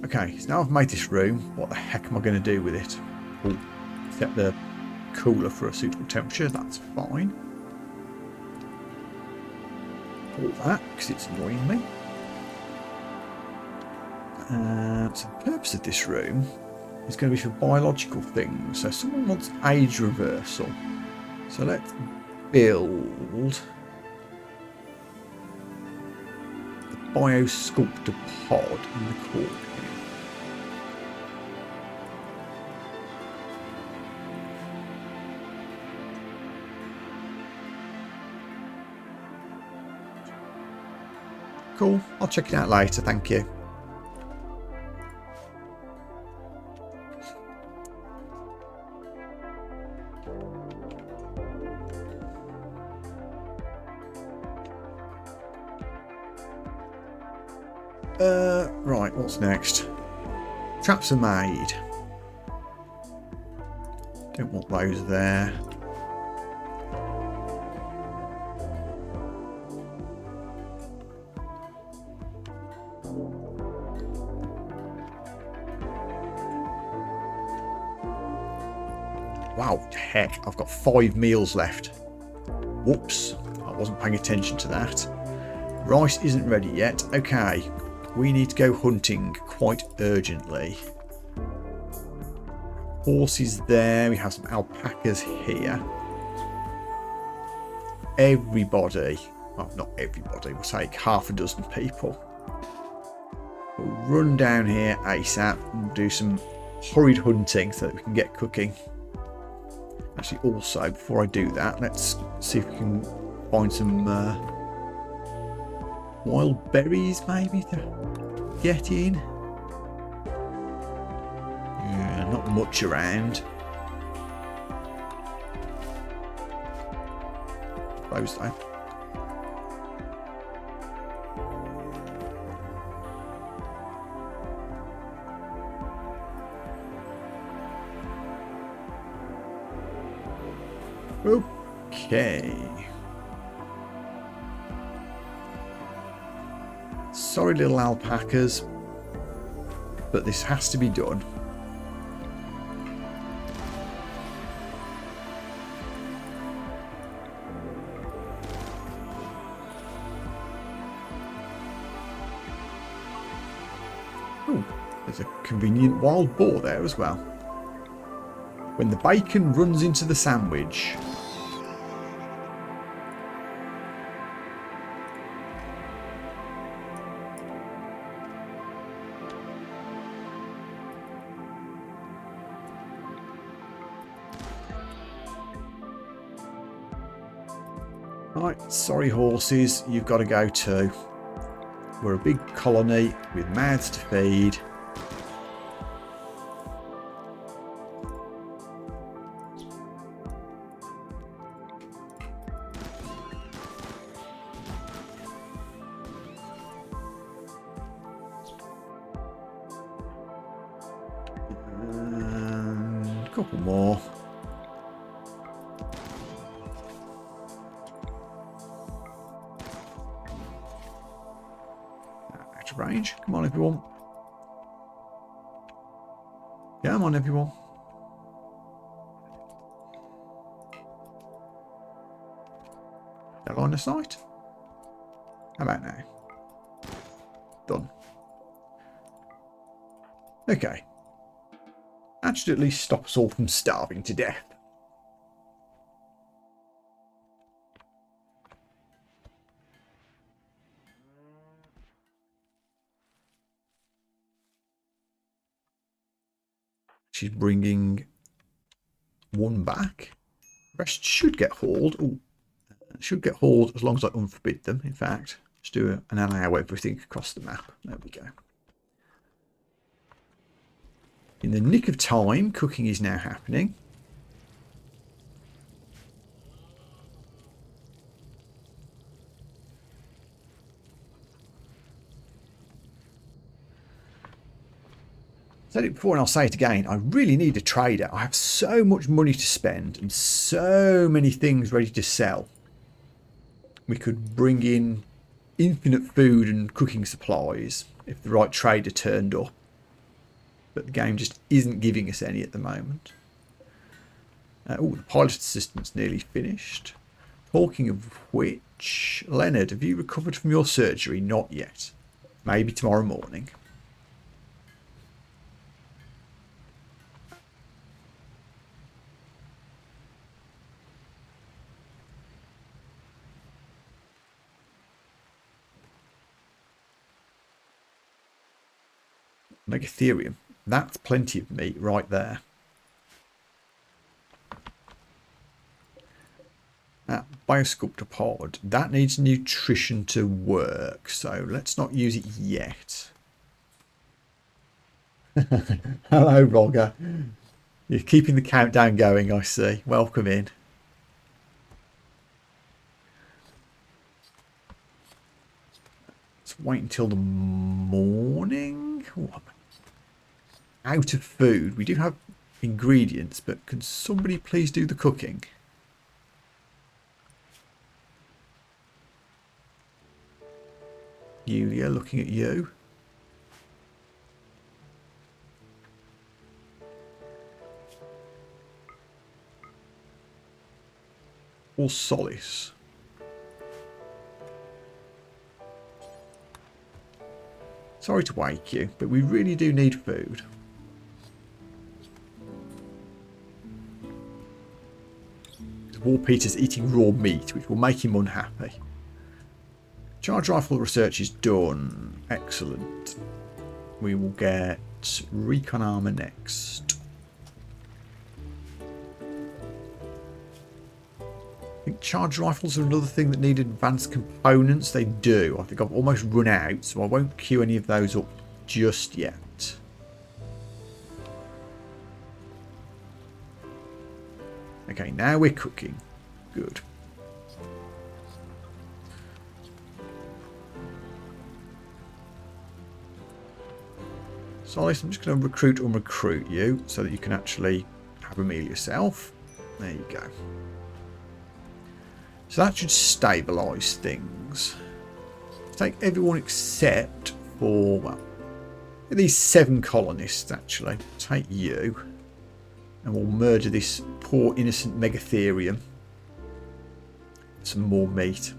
Okay, so now I've made this room. What the heck am I going to do with it? Oh, set the cooler for a suitable temperature. That's fine. All that because it's annoying me. So the purpose of this room is going to be for biological things. So someone wants age reversal. So let's build the biosculptor pod in the core here. Cool. I'll check it out later. Thank you. Right, what's next? Traps are made. Don't want those there. Wow, heck, I've got 5 meals left. Whoops, I wasn't paying attention to that. Rice isn't ready yet. Okay, we need to go hunting quite urgently. Horses there, we have some alpacas here. Everybody, well, not everybody, we'll take half a dozen people. We'll run down here ASAP and do some hurried hunting so that we can get cooking. Actually, also, before I do that, let's see if we can find some wild berries maybe to get in. Yeah, not much around. Close though. Okay. Sorry, little alpacas, but this has to be done. Oh, there's a convenient wild boar there as well. When the bacon runs into the sandwich. Right, sorry horses, you've got to go too. We're a big colony with mouths to feed. And a couple more. Range. Come on, everyone. Come on, everyone. That line of sight. How about now? Done. Okay. That should at least stop us all from starving to death. She's bringing one back. The rest should get hauled. Ooh, should get hauled as long as I unforbid them. In fact, just do an allow everything across the map. There we go. In the nick of time, cooking is now happening. I said it before and I'll say it again. I really need a trader. I have so much money to spend and so many things ready to sell. We could bring in infinite food and cooking supplies if the right trader turned up. But the game just isn't giving us any at the moment. Oh, the pilot assistant's nearly finished. Talking of which, Leonard, have you recovered from your surgery? Not yet. Maybe tomorrow morning. Megatherium. That's plenty of meat right there. That biosculptor pod, that needs nutrition to work, so let's not use it yet. Hello, Roger. You're keeping the countdown going, I see. Welcome in. Let's wait until the morning. Ooh, I'm out of food. We do have ingredients, but can somebody please do the cooking? Yulia, looking at you. or solace? Sorry to wake you, but we really do need food. War Peter's eating raw meat, which will make him unhappy. Charge rifle research is done. Excellent. We will get recon armor next. I think charge rifles are another thing that need advanced components. They do. I think I've almost run out, so I won't queue any of those up just yet. Okay, now we're cooking. Good. Solace, I'm just going to recruit and recruit you so that you can actually have a meal yourself. There you go. So that should stabilise things. Take everyone except for, well, these 7 colonists actually. Take you. And we'll murder this poor innocent Megatherium. Some more meat.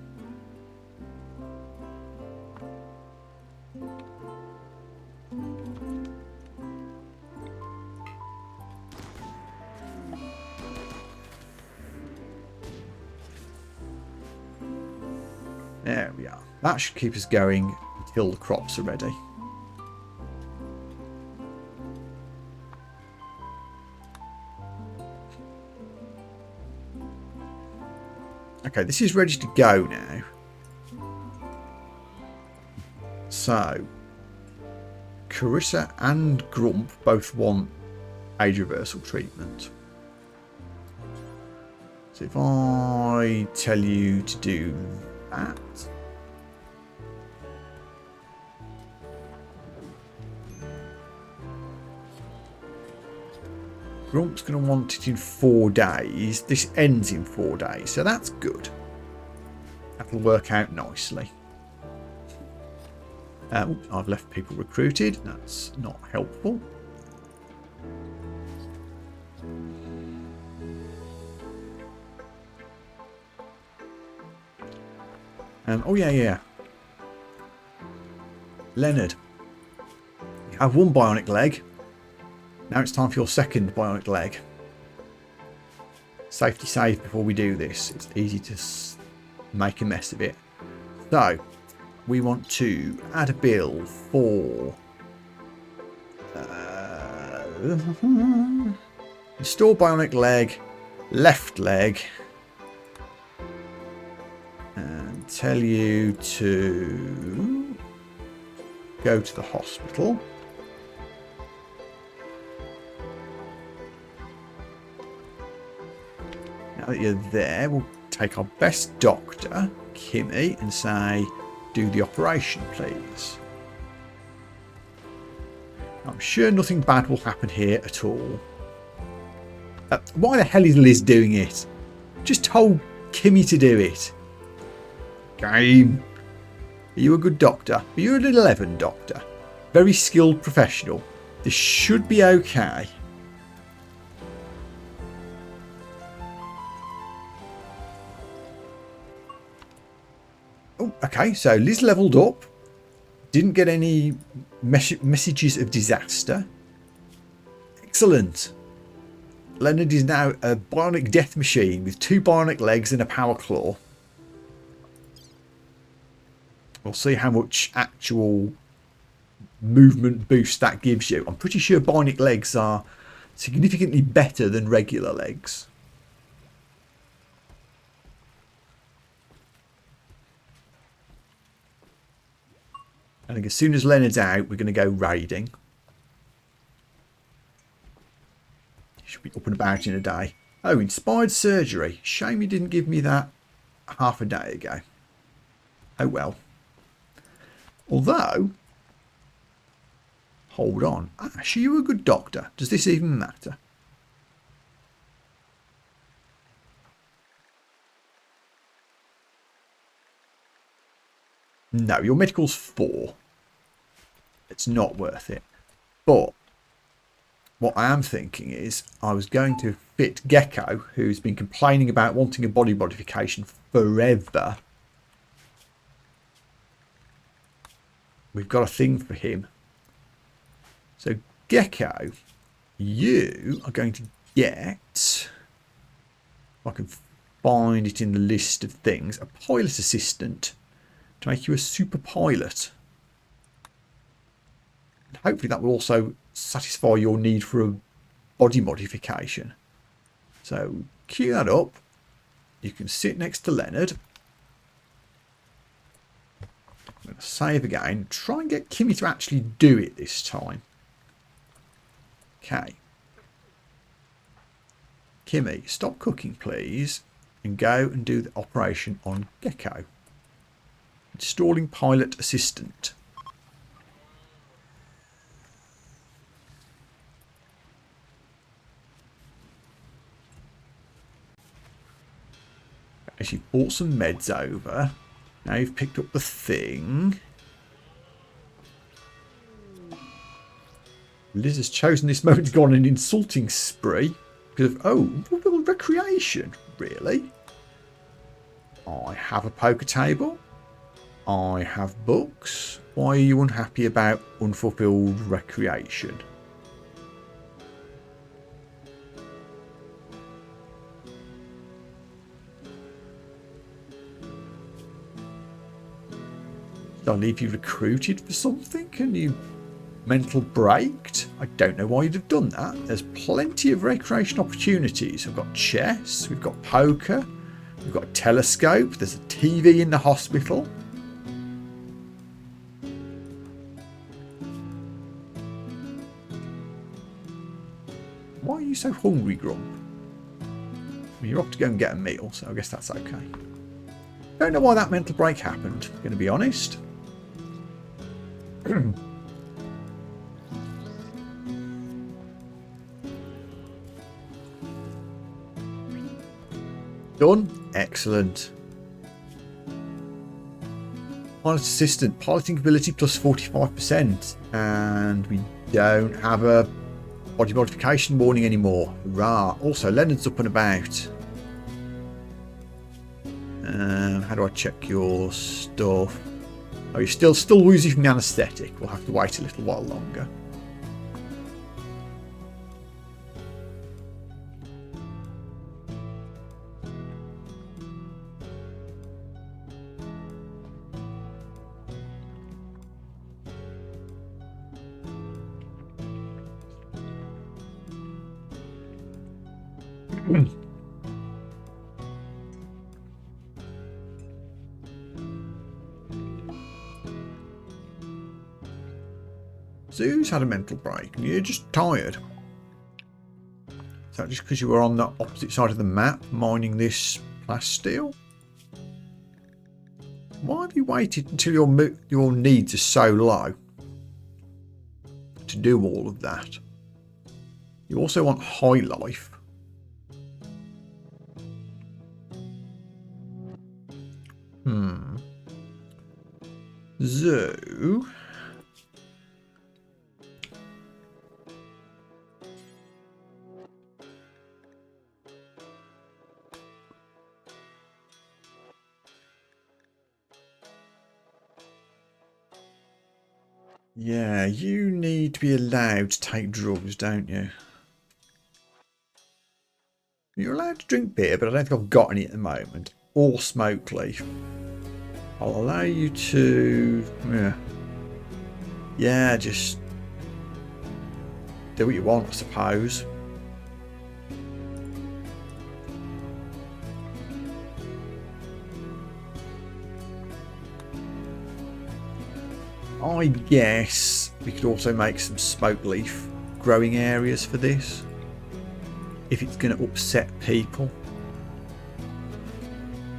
There we are. That should keep us going until the crops are ready. Okay, this is ready to go now. So, Carissa and Grump both want age reversal treatment. So if I tell you to do that. Grump's going to want it in 4 days. This ends in 4 days, so that's good. That'll work out nicely. I've left people recruited. That's not helpful. Oh yeah. Leonard, you have 1 bionic leg. Now it's time for your 2nd bionic leg. Safety save before we do this. It's easy to make a mess of it. So, we want to add a bill for... install bionic leg, left leg, and tell you to go to the hospital. Now that you're there, we'll take our best doctor, Kimmy, and say, do the operation, please. I'm sure nothing bad will happen here at all. Why the hell is Liz doing it? Just told Kimmy to do it. Game. Are you a good doctor? Are you an 11 doctor? Very skilled professional. This should be okay. Oh, okay, so Liz leveled up. Didn't get any messages of disaster. Excellent. Leonard is now a bionic death machine with 2 bionic legs and a power claw. We'll see how much actual movement boost that gives you. I'm pretty sure bionic legs are significantly better than regular legs. I think as soon as Leonard's out, we're going to go raiding. He should be up and about in a day. Oh, inspired surgery. Shame you didn't give me that half a day ago. Oh well. Although, hold on. Ash, are you a good doctor? Does this even matter? No, your medical's 4. It's not worth it. But what I am thinking is I was going to fit Gecko, who's been complaining about wanting a body modification forever. We've got a thing for him. So Gecko, you are going to get, if I can find it in the list of things, a pilot assistant to make you a super pilot. And hopefully that will also satisfy your need for a body modification. So queue that up. You can sit next to Leonard. I'm going to save again. Try and get Kimmy to actually do it this time. Okay. Kimmy, stop cooking, please, and go and do the operation on Gecko. Installing pilot assistant. As you've brought some meds over, now you've picked up the thing. Liz has chosen this moment to go on an insulting spree because of, oh, recreation, really? I have a poker table. I have books. Why are you unhappy about unfulfilled recreation? Did I leave you recruited for something? Can you mental breaked? I don't know why you'd have done that. There's plenty of recreation opportunities. We've got chess, we've got poker, we've got a telescope, there's a TV in the hospital. Why are you so hungry, Grump? I mean, you're off to go and get a meal, so I guess that's okay. Don't know why that mental break happened, I'm going to be honest. Done. Excellent. Pilot assistant. Piloting ability plus 45%. And we don't have a body modification warning anymore. Hurrah. Also, Leonard's up and about. How do I check your stuff? Oh, you're still woozy from the anaesthetic. We'll have to wait a little while longer. Zoo's had a mental break. You're just tired. Is that just because you were on the opposite side of the map mining this plasteel? Why have you waited until your needs are so low to do all of that? You also want high life. Zoo. Yeah, you need to be allowed to take drugs, don't you? You're allowed to drink beer, but I don't think I've got any at the moment. Or smoke leaf. I'll allow you to... Yeah, just... do what you want, I suppose. I guess we could also make some smoke leaf growing areas for this. If it's going to upset people.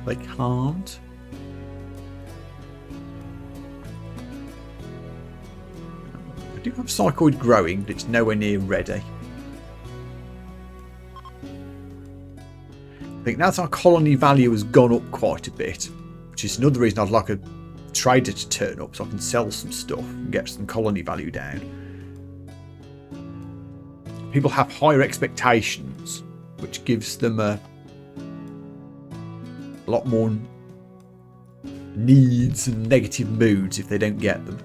They can't. I do have psychoid growing, but it's nowhere near ready. I think that's our colony value has gone up quite a bit, which is another reason I'd like a trader to turn up so I can sell some stuff and get some colony value down. people have higher expectations, which gives them a lot more needs and negative moods if they don't get them.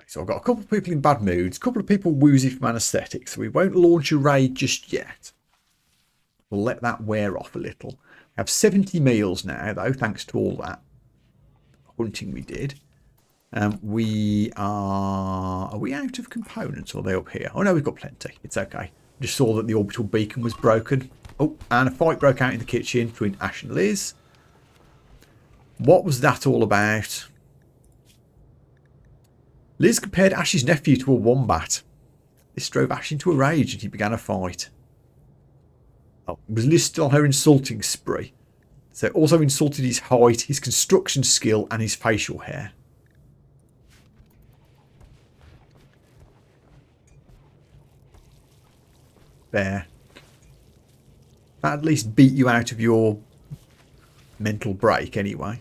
So I've got a couple of people in bad moods, a couple of people woozy from anesthetics, so we won't launch a raid just yet. We'll let that wear off a little. We have 70 meals now, though, thanks to all that hunting we did. Are we out of components, or are they up here? Oh no, we've got plenty. It's okay. Just saw that the orbital beacon was broken. Oh, and a fight broke out in the kitchen between Ash and Liz. What was that all about? Liz compared Ash's nephew to a wombat. This drove Ash into a rage and he began a fight. Oh, it was listed on her insulting spree. So it also insulted his height, his construction skill and his facial hair. There. That at least beat you out of your mental break anyway.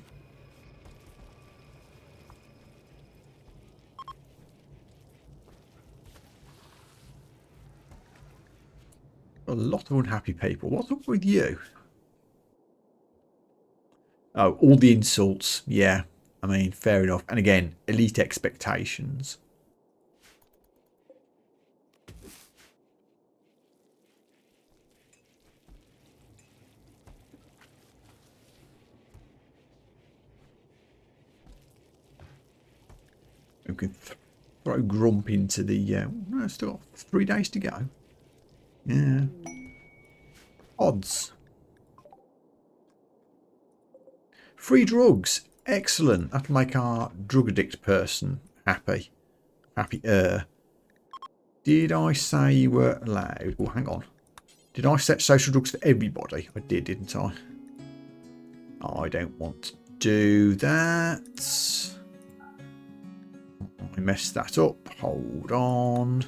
A lot of unhappy people. What's up with you? Oh, all the insults. Yeah, I mean, fair enough. And again, elite expectations. We can throw Grump into the... no, still got 3 days to go. Yeah. Odds. Free drugs. Excellent. That'll make our drug addict person happy. Happier. Did I say you were allowed? Oh, hang on. Did I set social drugs for everybody? I did, didn't I? I don't want to do that. I messed that up. Hold on.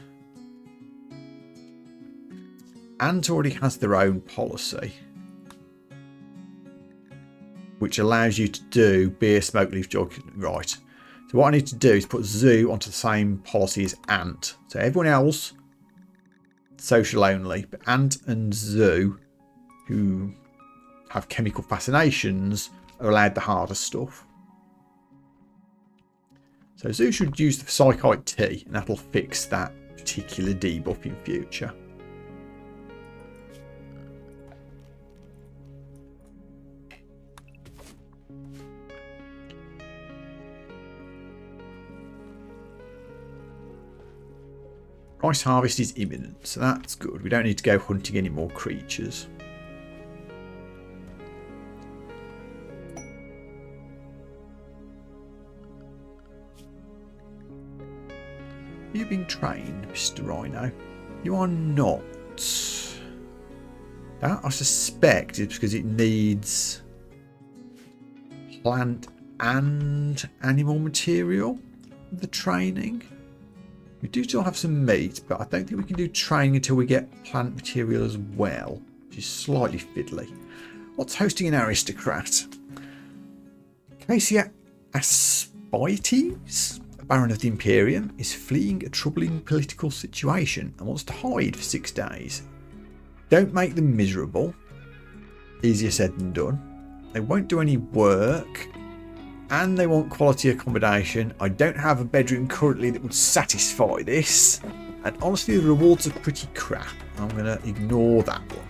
Ant already has their own policy, which allows you to do beer, smoke, leaf, jog. Right. So what I need to do is put Zoo onto the same policy as Ant. So everyone else, social only, but Ant and Zoo, who have chemical fascinations, are allowed the harder stuff. So Zoo should use the Psychite Tea, and that'll fix that particular debuff in future. Rice harvest is imminent, so that's good. We don't need to go hunting any more creatures. Are you being trained, Mr. Rhino? You are not. That, I suspect, is because it needs plant and animal material for the training. We do still have some meat, but I don't think we can do training until we get plant material as well, which is slightly fiddly. What's hosting an aristocrat? Cassia Aspites, a baron of the Imperium, is fleeing a troubling political situation and wants to hide for 6 days. Don't make them miserable. Easier said than done. They won't do any work. And they want quality accommodation. I don't have a bedroom currently that would satisfy this. And honestly, the rewards are pretty crap. I'm going to ignore that one.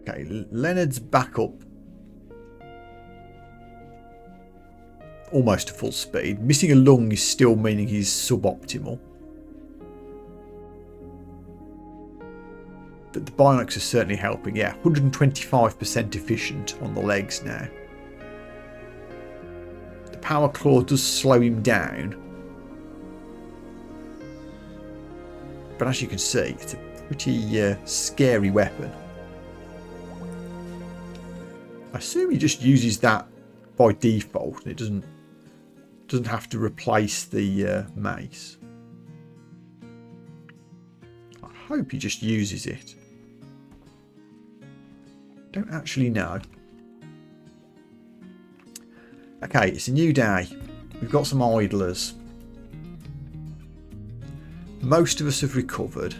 Okay, Leonard's back up. almost to full speed. Missing a lung is still meaning he's suboptimal. But the bionics are certainly helping. Yeah, 125% efficient on the legs now. The power claw does slow him down. But as you can see, it's a pretty scary weapon. I assume he just uses that by default. It doesn't have to replace the mace. I hope he just uses it. Don't actually know. Okay, it's a new day. We've got some idlers. Most of us have recovered.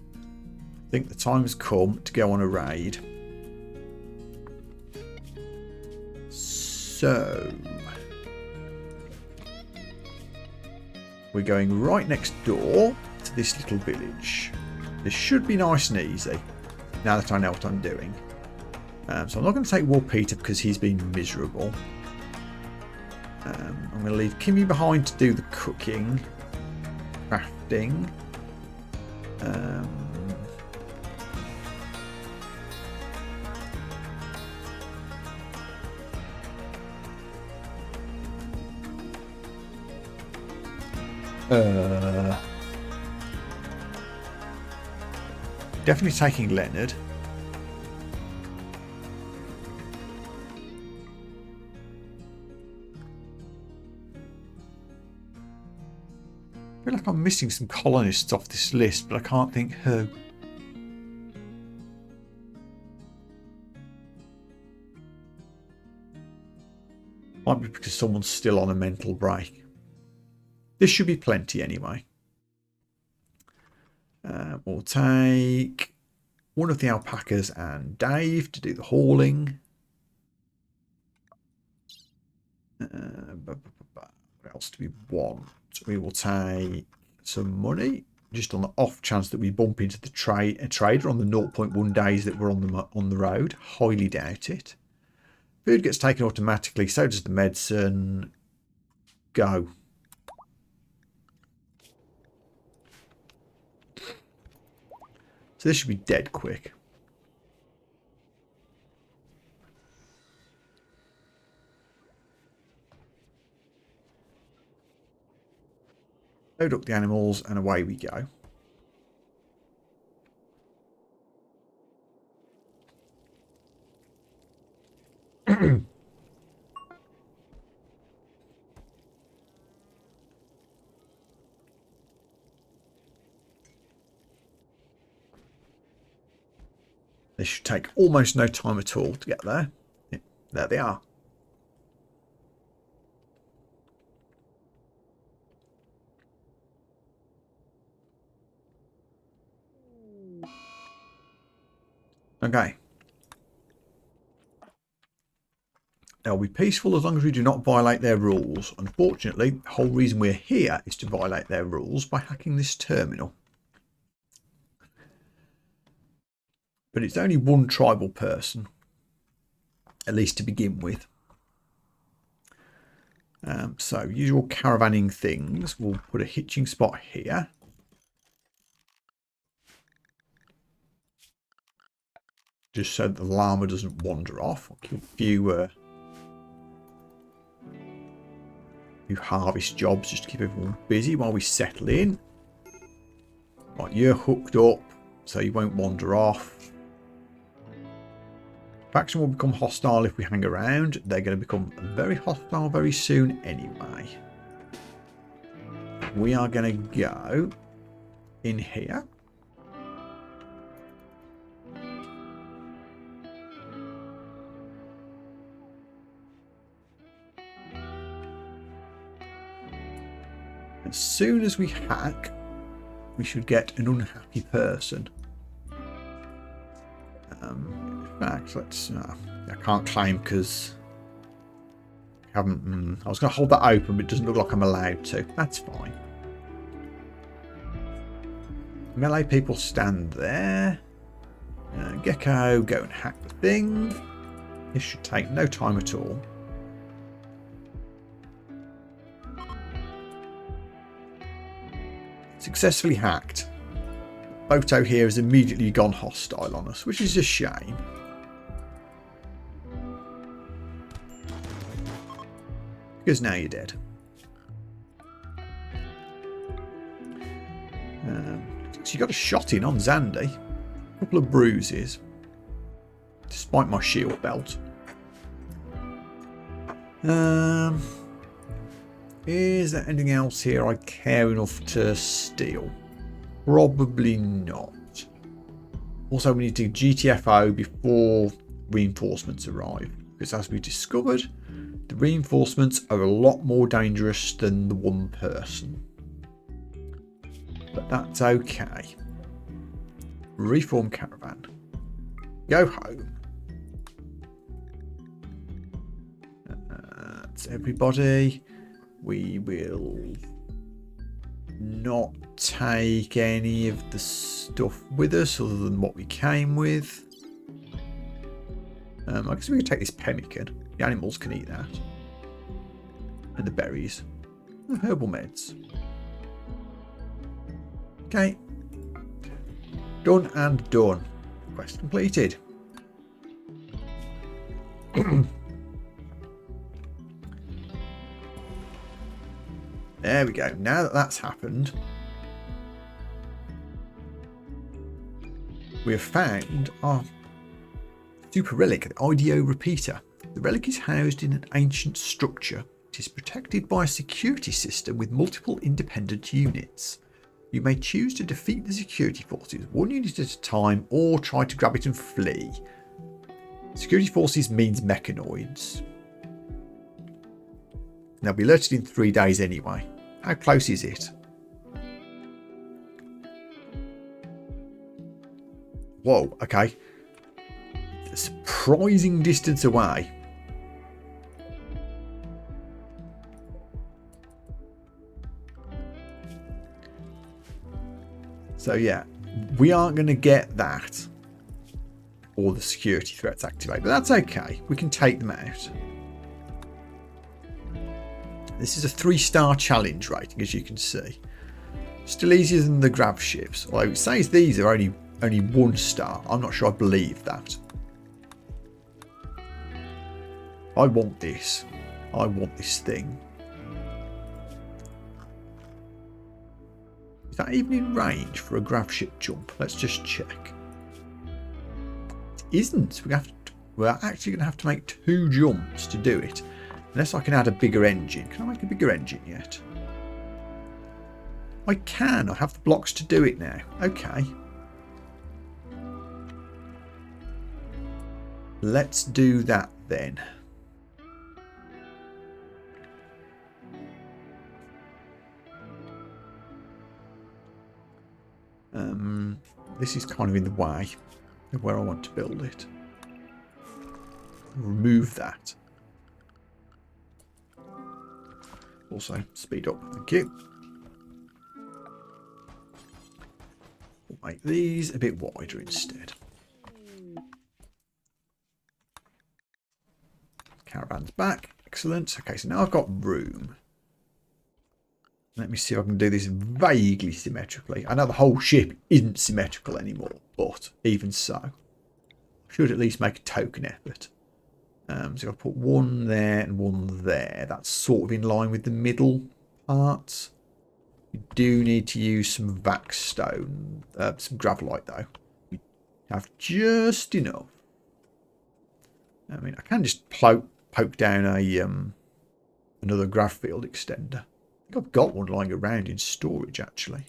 I think the time's come to go on a raid. So we're going right next door to this little village. This should be nice and easy now that I know what I'm doing. So I'm not going to take War Peter because he's been miserable. I'm going to leave Kimmy behind to do the cooking, crafting. Definitely taking Leonard. I feel like I'm missing some colonists off this list, but I can't think who. Might be because someone's still on a mental break. This should be plenty anyway. We'll take one of the alpacas and Dave to do the hauling. What else do we want? We will take some money, just on the off chance that we bump into the trader on the 0.1 days that we're on the road. Highly doubt it. Food gets taken automatically, so does the medicine. Go. So this should be dead quick. Load up the animals and away we go. This should take almost no time at all to get there. Yep, there they are. Okay. They'll be peaceful as long as we do not violate their rules. Unfortunately, the whole reason we're here is to violate their rules by hacking this terminal. But it's only one tribal person, at least to begin with. So, usual caravanning things. We'll put a hitching spot here. Just so that the llama doesn't wander off. I'll keep a few harvest jobs just to keep everyone busy while we settle in. Right, you're hooked up, so you won't wander off. Faction will become hostile if we hang around. They're going to become very hostile very soon anyway. We are going to go in here. As soon as we hack, we should get an unhappy person. In fact, let's. I can't claim because I haven't. I was going to hold that open, but it doesn't look like I'm allowed to. That's fine. Melee people stand there. Gecko, go and hack the thing. This should take no time at all. Successfully hacked. Photo here has immediately gone hostile on us, which is a shame. Because now you're dead. So you got a shot in on Zandy. A couple of bruises. Despite my shield belt. Is there anything else here I care enough to steal? Probably not. Also, we need to GTFO before reinforcements arrive. Because as we discovered, the reinforcements are a lot more dangerous than the one person. But that's okay. Reform caravan. Go home. That's everybody. We will not take any of the stuff with us other than what we came with. I guess we can take this pemmican. The animals can eat that. And the berries. Herbal meds. Okay. Done and done. Quest completed. There we go. Now that that's happened, we have found our super relic, the IDO repeater. The relic is housed in an ancient structure. It is protected by a security system with multiple independent units. You may choose to defeat the security forces one unit at a time or try to grab it and flee. Security forces means mechanoids. They'll be alerted in 3 days anyway. How close is it? Whoa, okay. A surprising distance away. So yeah, we aren't going to get that. Or the security threats activate, but that's okay. We can take them out. This is a 3-star challenge rating, as you can see. Still easier than the grav ships. Although it says these are only 1 star. I'm not sure I believe that. I want this. I want this thing. Is that even in range for a grav ship jump? Let's just check. It isn't. We're actually going to have to make 2 jumps to do it. Unless I can add a bigger engine. Can I make a bigger engine yet? I can. I have the blocks to do it now. Okay. Let's do that then. This is kind of in the way of where I want to build it. Remove that. Also, speed up. Thank you. We'll make these a bit wider instead. Caravan's back. Excellent. Okay, so now I've got room. Let me see if I can do this vaguely symmetrically. I know the whole ship isn't symmetrical anymore, but even so, I should at least make a token effort. So I'll put 1 there and 1 there. That's sort of in line with the middle parts. You do need to use some vac stone, some gravelite though. We have just enough. I mean, I can just poke down a another grav field extender. I think I've got one lying around in storage actually.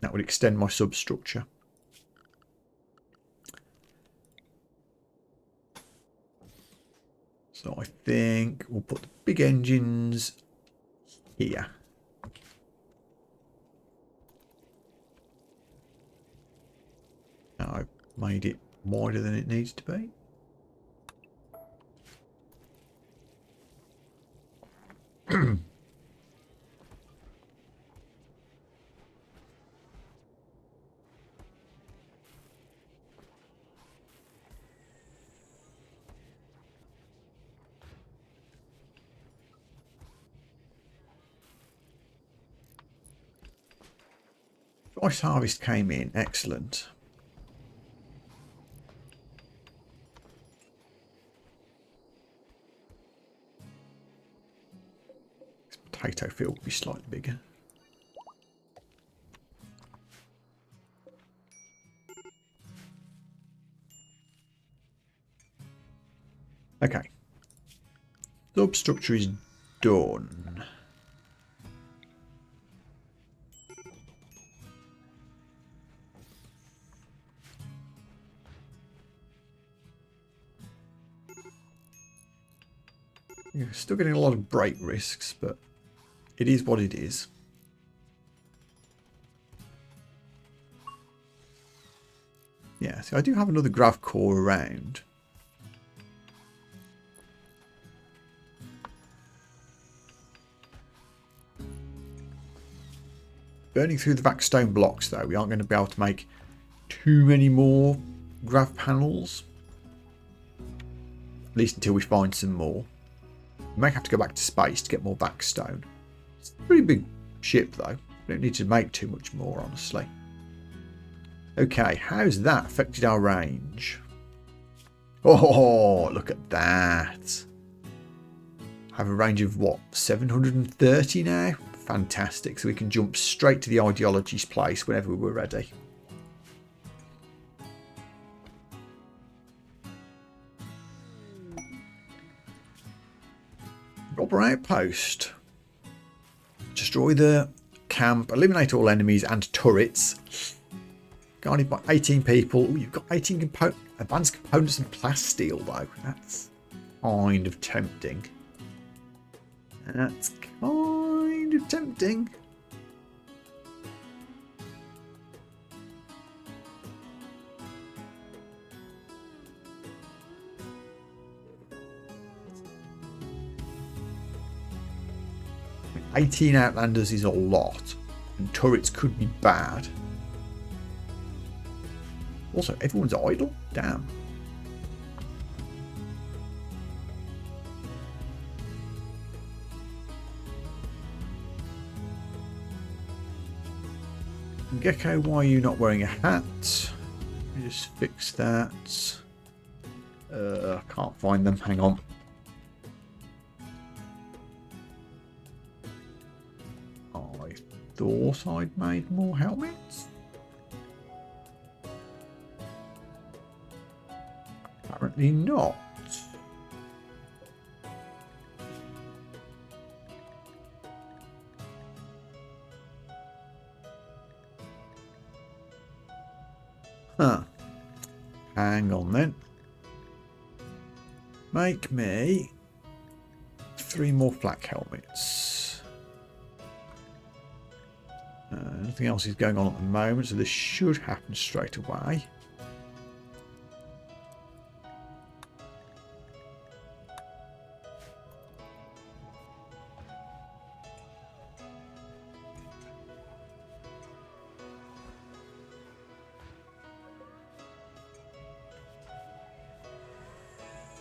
That would extend my substructure. So I think we'll put the big engines here. Now I've made it wider than it needs to be. Rice harvest came in. Excellent. This potato field will be slightly bigger. Okay. Substructure is done. You're still getting a lot of break risks, but it is what it is. Yeah, so I do have another grav core around. Burning through the backstone blocks, though, we aren't going to be able to make too many more grav panels. At least until we find some more. We may have to go back to space to get more backstone. It's a pretty big ship, though. We don't need to make too much more, honestly. Okay, how's that affected our range? Oh, look at that. Have a range of, what, 730 now? Fantastic. So we can jump straight to the ideology's place whenever we're ready. Robber outpost. Destroy the camp. Eliminate all enemies and turrets. Guarded by 18 people. Ooh, you've got 18 advanced components and plasteel, though. That's kind of tempting. That's kind of tempting. $18 Outlanders is a lot, and turrets could be bad. Also, everyone's idle? Damn. Gecko, why are you not wearing a hat? Let me just fix that. I can't find them. Hang on. I thought I'd made more helmets. Apparently not. Huh. Hang on then. Make me 3 more flak helmets. Nothing else is going on at the moment, so this should happen straight away.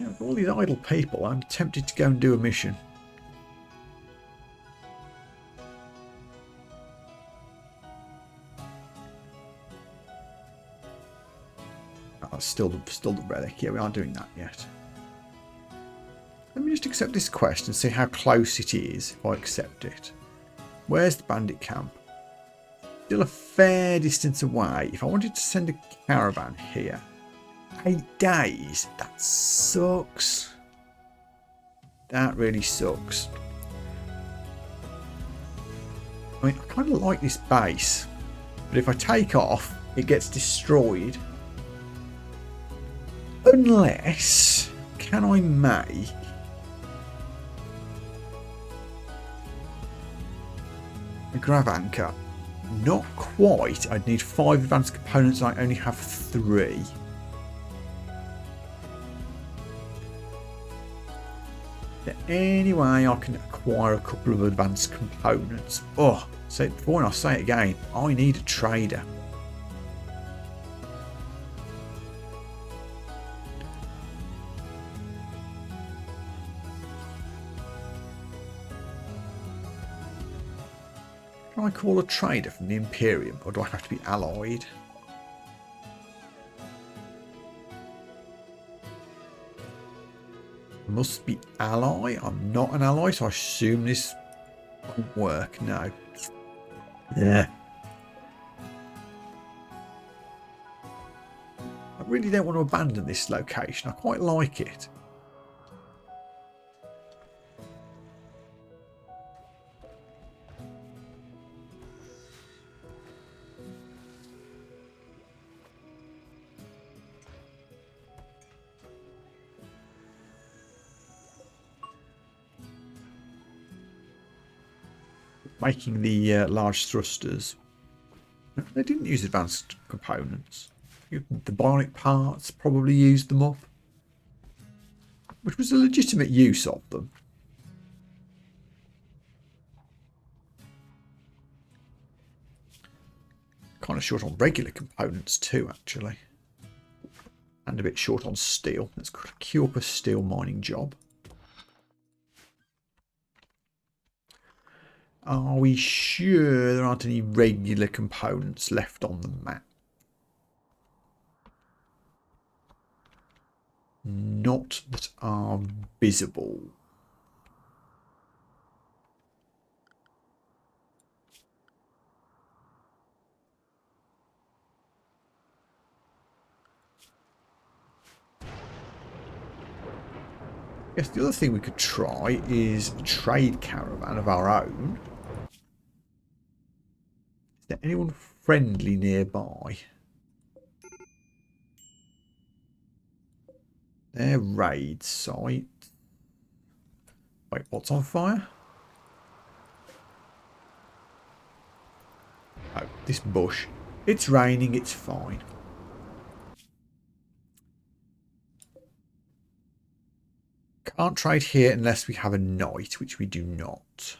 With all these idle people, I'm tempted to go and do a mission. Oh, still the relic. Yeah, we aren't doing that yet. Let me just accept this quest and see how close it is if I accept it. Where's the bandit camp? Still a fair distance away. If I wanted to send a caravan here, 8 days? That sucks. That really sucks. I mean, I kind of like this base, but if I take off, it gets destroyed. Unless, can I make a grav anchor? Not quite. I'd need 5 advanced components and I only have 3. Anyway, I can acquire a couple of advanced components. Oh, so before I say it again, I need a trader. Can I call a trader from the Imperium, or do I have to be allied? Must be ally. I'm not an ally, so I assume this won't work. No. Yeah. I really don't want to abandon this location. I quite like it. Making the large thrusters. They didn't use advanced components. The bionic parts probably used them up, which was a legitimate use of them. Kind of short on regular components too, actually. And a bit short on steel. Let's queue up a steel mining job. Are we sure there aren't any regular components left on the map? Not that are visible. Yes, the other thing we could try is a trade caravan of our own. Is there anyone friendly nearby? Their raid site. Wait, what's on fire? Oh, this bush. It's raining, it's fine. Can't trade here unless we have a knight, which we do not.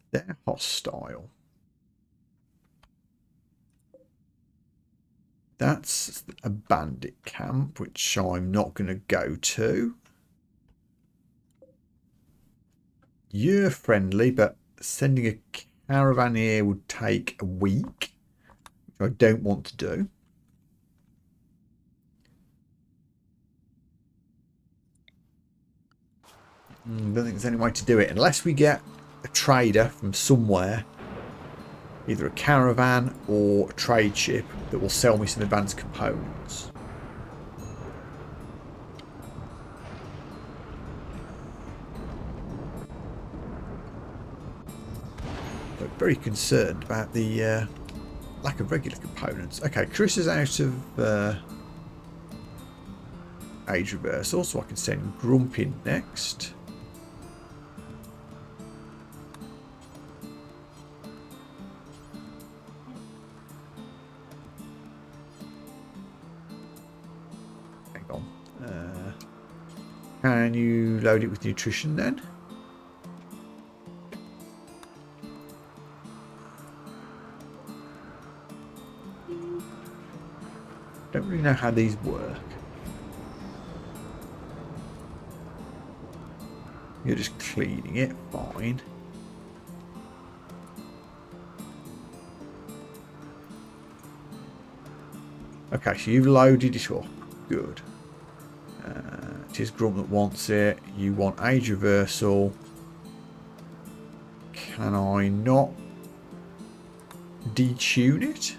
They're hostile. That's a bandit camp, which I'm not going to go to. You're friendly, but sending a caravan here would take a week, which I don't want to do. I don't think there's any way to do it unless we get a trader from somewhere, either a caravan or a trade ship that will sell me some advanced components. But very concerned about the lack of regular components. Okay, Chris is out of age reversal, so I can send Grump in next. Can you load it with nutrition then? Don't really know how these work. You're just cleaning it, fine. Okay, so you've loaded it up. Good. It is Grump that wants it. You want age reversal. Can I not detune it?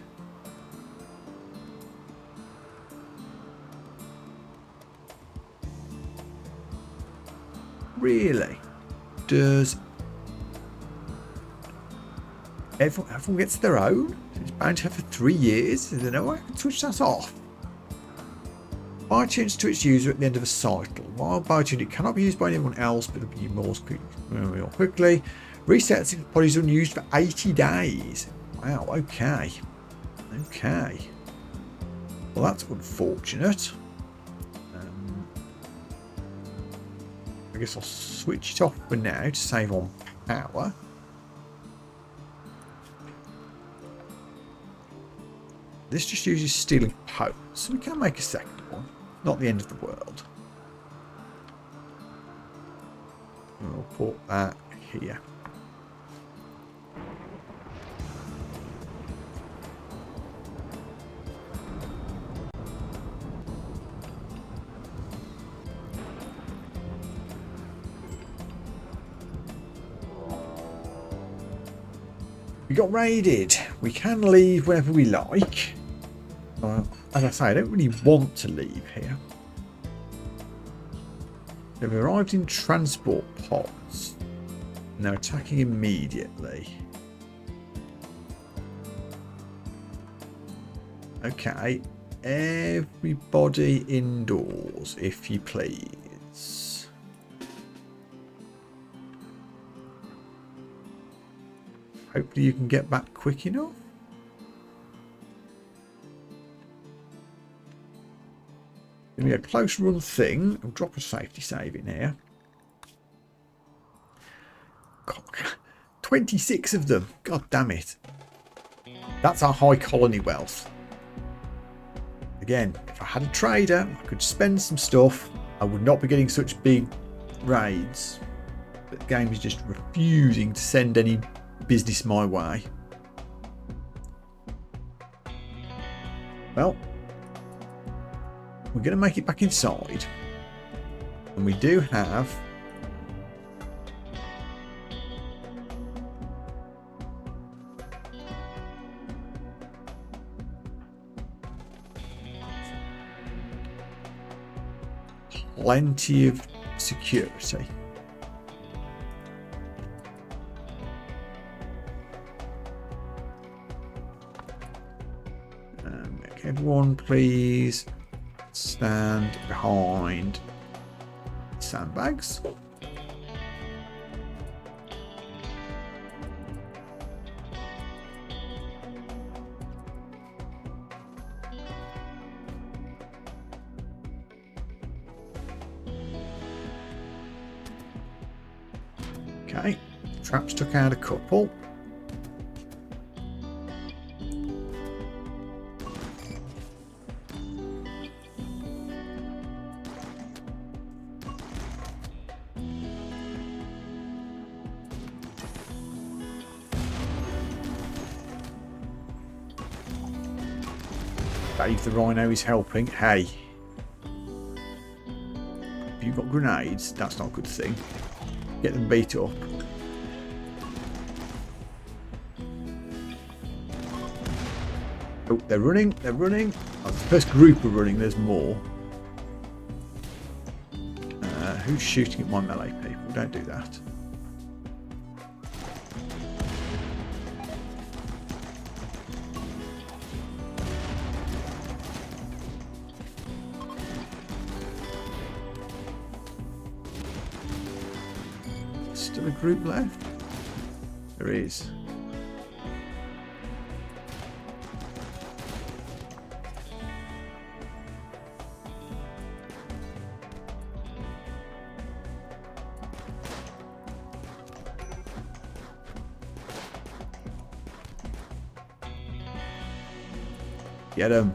Really? Does everyone gets their own? It's bound to have for 3 years. Is there no way I can switch that off? Biotunes to its user at the end of a cycle. While biotuned, it cannot be used by anyone else, but it'll be more quickly. Resets if the body's unused for 80 days. Wow, okay. Okay. Well, that's unfortunate. I guess I'll switch it off for now to save on power. This just uses stealing posts, so we can make a second one. Not the end of the world. We'll put that here. We got raided. We can leave whenever we like. As I say, I don't really want to leave here. They've arrived in transport pods. And they're attacking immediately. Okay. Everybody indoors, if you please. Hopefully you can get back quick enough. Gonna be a close run thing. I'll drop a safety save in here. God, 26 of them. God damn it. That's our high colony wealth. Again, if I had a trader, I could spend some stuff. I would not be getting such big raids. But the game is just refusing to send any business my way. Well, we're going to make it back inside. And we do have plenty of security. Everyone please stand behind sandbags. Okay, traps took out a couple. Dave the Rhino is helping. Hey, if you've got grenades, that's not a good thing. Get them beat up. Oh, they're running. They're running. Oh, the first group are running. There's more. Who's shooting at my melee people? Don't do that. Still a group left? There is. Get him.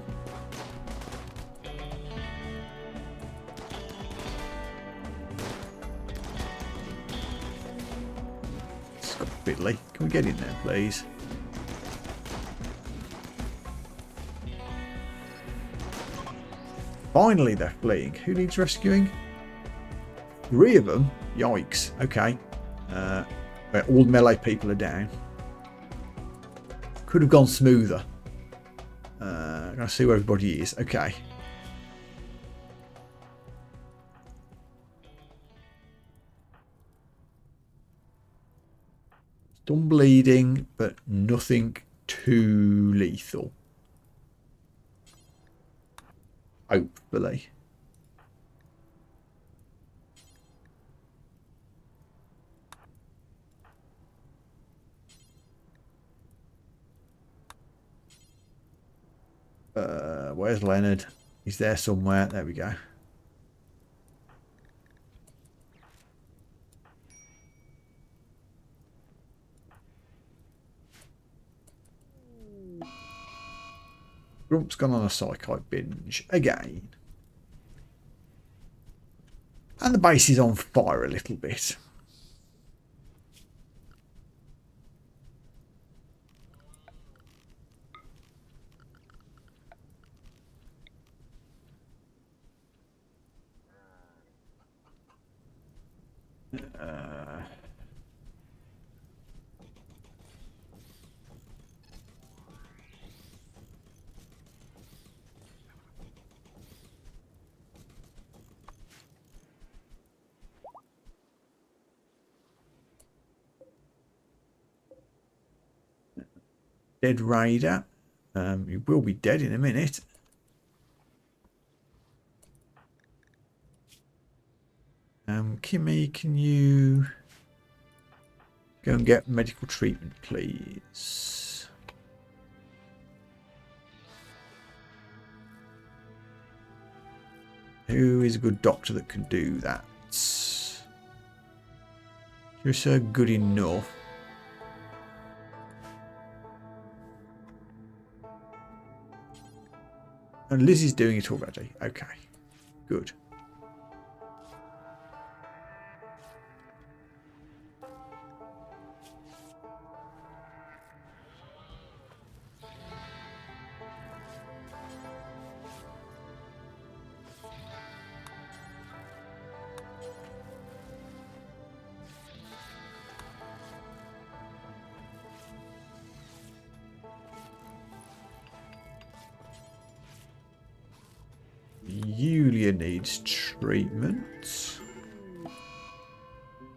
Fiddly. Can we get in there, please? Finally, they're fleeing. Who needs rescuing? 3 of them? Yikes. Okay. All melee people are down. Could have gone smoother. I see where everybody is. Okay. Some bleeding, but nothing too lethal. Hopefully. Where's Leonard? He's there somewhere. There we go. Grump's gone on a psychotic binge again. And the base is on fire a little bit. Dead raider. You will be dead in a minute. Kimmy, can you go and get medical treatment, please? Who is a good doctor that can do that? Just good enough. And Lizzie's doing it already. Okay, good. Yulia needs treatment.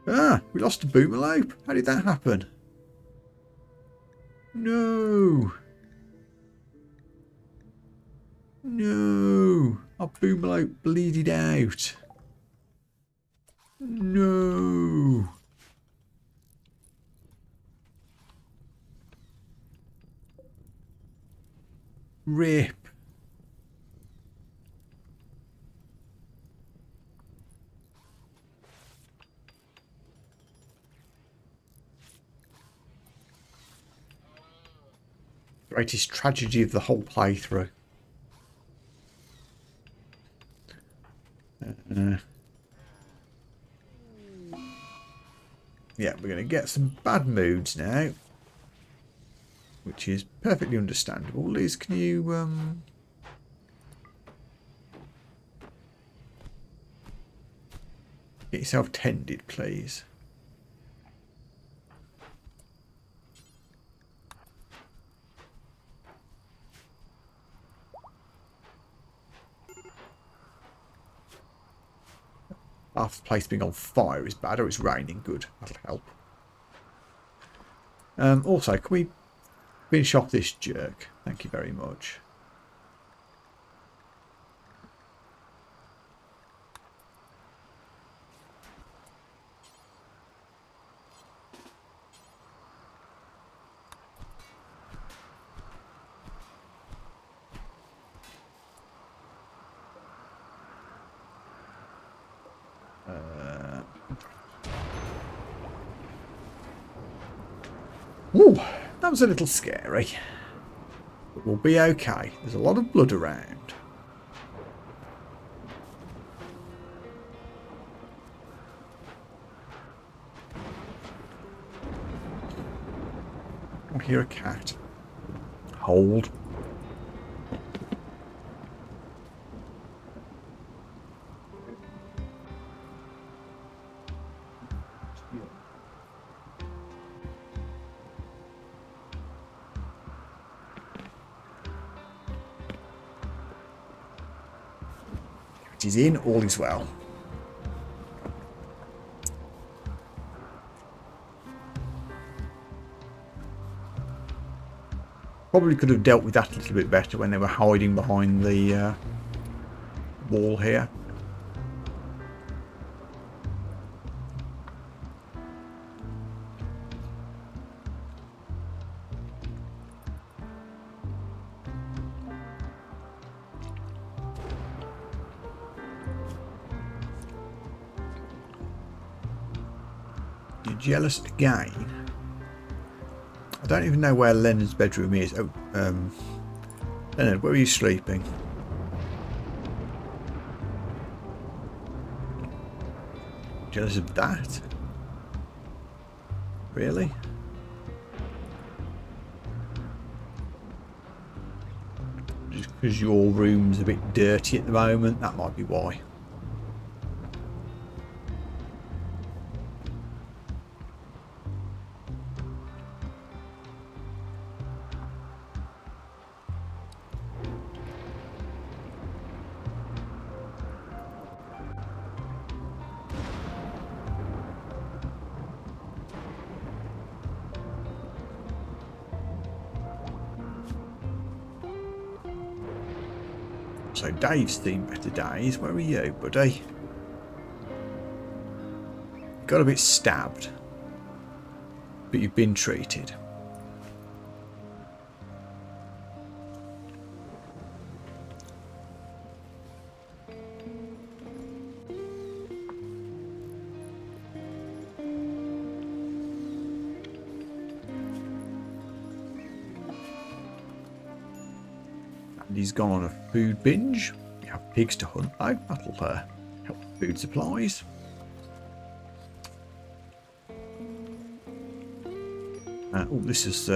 Ah, we lost a Boomerlope. How did that happen? No. No. Our Boomerlope bleeded out. No. Rip. Greatest tragedy of the whole playthrough. Yeah, we're going to get some bad moods now, which is perfectly understandable. Liz, can you get yourself tended, please? Half the place being on fire is bad, or it's raining. Good, that'll help. Also, can we finish off this jerk? Thank you very much. Ooh, that was a little scary. But we'll be okay. There's a lot of blood around. I hear a cat. Hold. Is in, all is well. Probably could have dealt with that a little bit better when they were hiding behind the wall here. Jealous again. I don't even know where Leonard's bedroom is. Oh, Leonard, where are you sleeping? Jealous of that? Really? Just because your room's a bit dirty at the moment, that might be why. So Dave's seen better days. Where are you, buddy? Got a bit stabbed, but you've been treated. And he's gone on a food binge. We have pigs to hunt though. That'll help food supplies. Oh, this is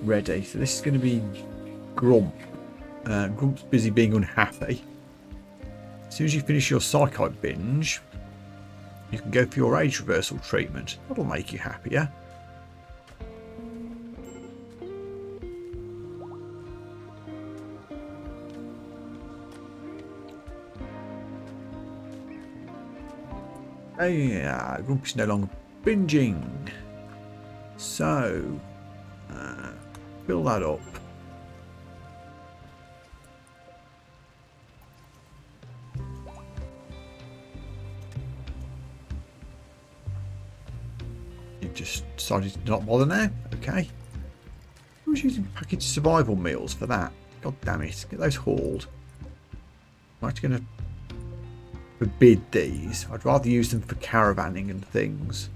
ready. So this is going to be Grump. Grump's busy being unhappy. As soon as you finish your psychoid binge, you can go for your age reversal treatment. That'll make you happier. Oh yeah, Grumpy's no longer binging. So, fill that up. You've just decided to not bother now? Okay. Who's using packaged survival meals for that? God damn it, get those hauled. I'm actually going to forbid these. I'd rather use them for caravanning and things.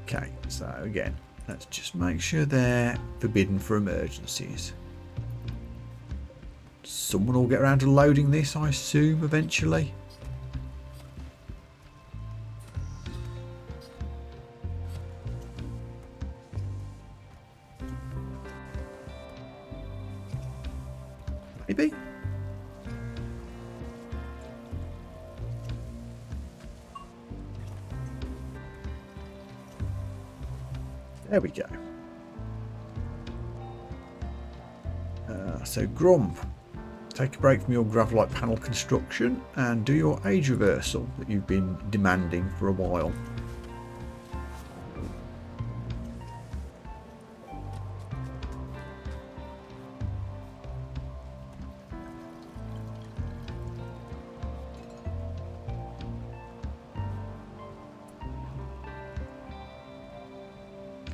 Okay, so again, let's just make sure they're forbidden for emergencies. Someone will get around to loading this, I assume, eventually. Maybe. There we go. So Grump, take a break from your gravelite panel construction and do your age reversal that you've been demanding for a while.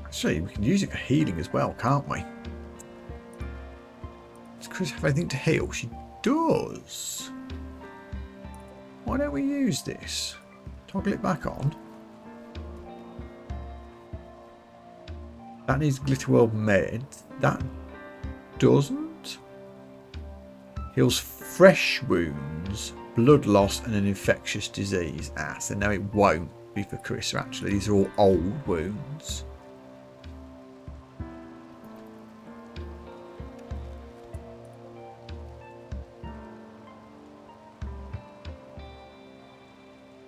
Actually, we can use it for healing as well, can't we? Does Chris have anything to heal? She does. Why don't we use this? Toggle it back on. That needs Glitterworld meds. That doesn't. Heals fresh wounds, blood loss, and an infectious disease. Ah, so now it won't be for Chris. Actually, these are all old wounds.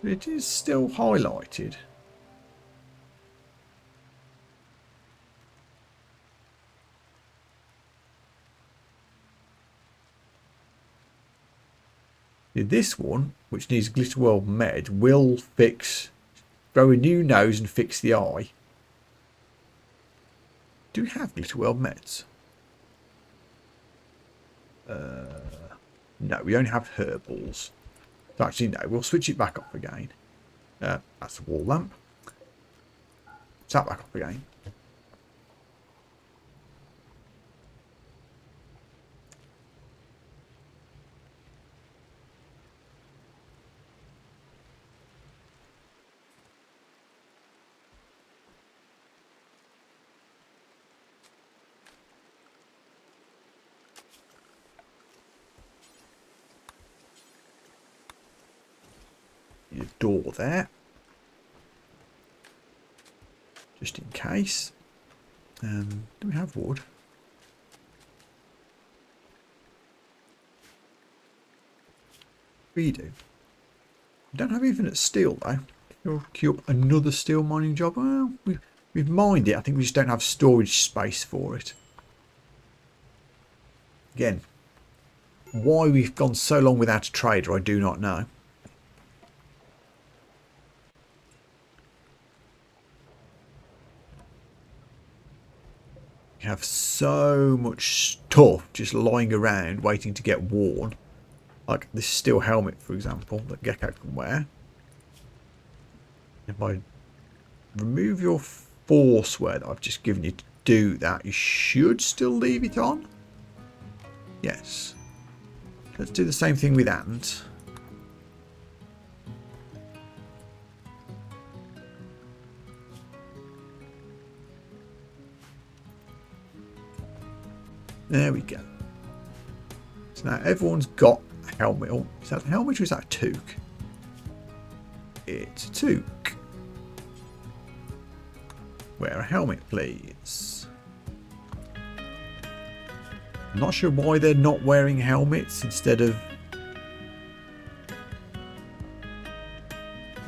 It is still highlighted. This one, which needs Glitterworld Med, will fix, grow a new nose and fix the eye. Do we have Glitterworld Meds? No, we only have herbals. So actually, no, we'll switch it back off again. That's a wall lamp. It's that back off again. Your door there, just in case. Do we have wood? We do. We don't have even steel though. You'll queue up another steel mining job. Well, we've mined it. I think we just don't have storage space for it. Again, why we've gone so long without a trader, I do not know. You have so much stuff just lying around waiting to get worn. Like this steel helmet, for example, that Gecko can wear. If I remove your forceware that I've just given you to do that, you should still leave it on. Yes. Let's do the same thing with Ant. There we go. So now everyone's got a helmet. Oh, is that a helmet or is that a toque? It's a toque. Wear a helmet, please. I'm not sure why they're not wearing helmets instead of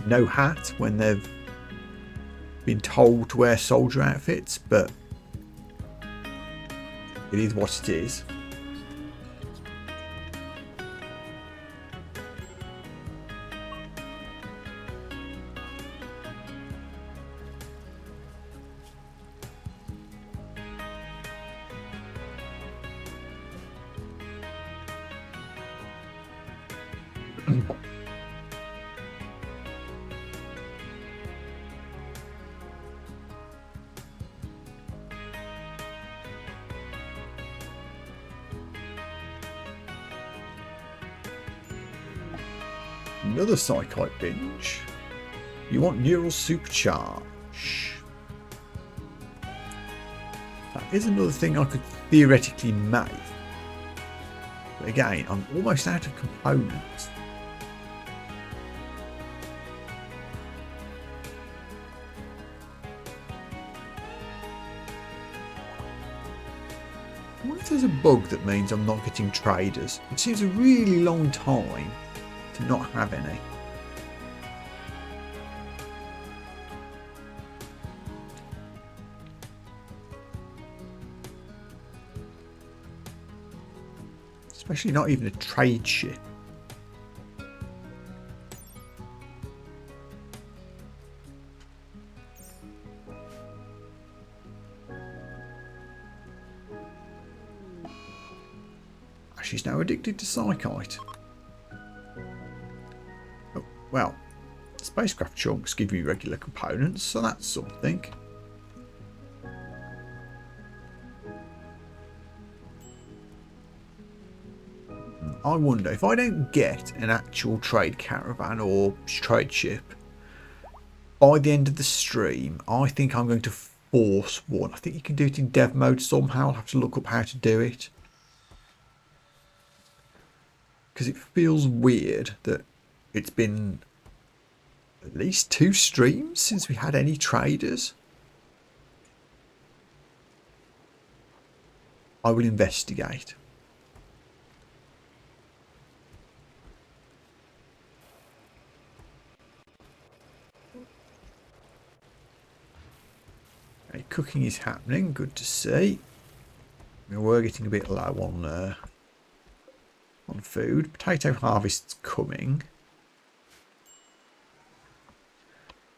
no hat when they've been told to wear soldier outfits, but it is what it is. Another Psychite binge. You want neural supercharge. That is another thing I could theoretically make. But again, I'm almost out of components. I wonder if there's a bug that means I'm not getting traders. It seems a really long time to not have any. Especially not even a trade ship. She's now addicted to Psychite. Oh, well, spacecraft chunks give you regular components, so that's something. I wonder if I don't get an actual trade caravan or trade ship by the end of the stream, I think I'm going to force one. I think you can do it in dev mode somehow. I'll have to look up how to do it. Because it feels weird that it's been at least 2 streams since we had any traders. I will investigate. Okay, cooking is happening, good to see. We were getting a bit low on food. Potato harvest's coming.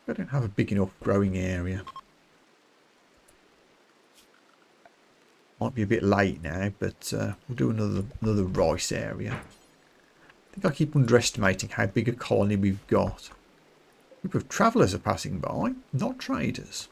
I don't have a big enough growing area. Might be a bit late now, but we'll do another rice area. I think I keep underestimating how big a colony we've got. A group of travellers are passing by, not traders.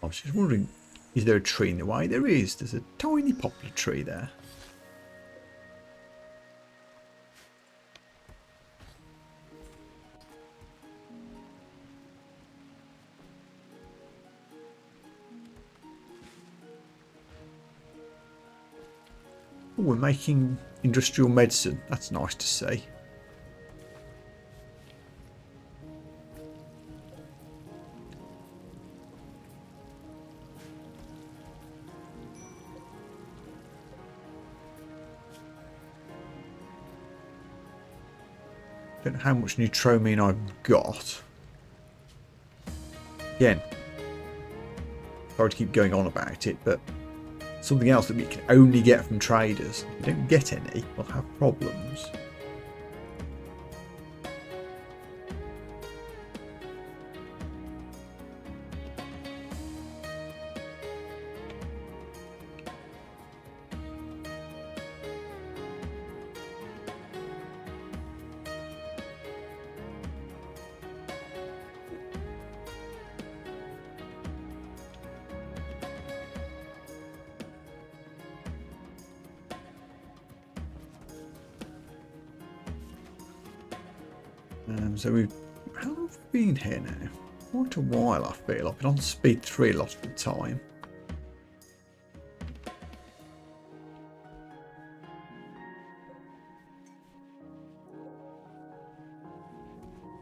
I was just wondering, is there a tree in the way? There is. There's a tiny poplar tree there. Oh, we're making industrial medicine. That's nice to see. Don't know how much neutromine I've got. Again, sorry to keep going on about it, but something else that we can only get from traders. If we don't get any, we'll have problems. So how long have we been here now? Quite a while, I feel. I've been on speed 3 a lot of the time.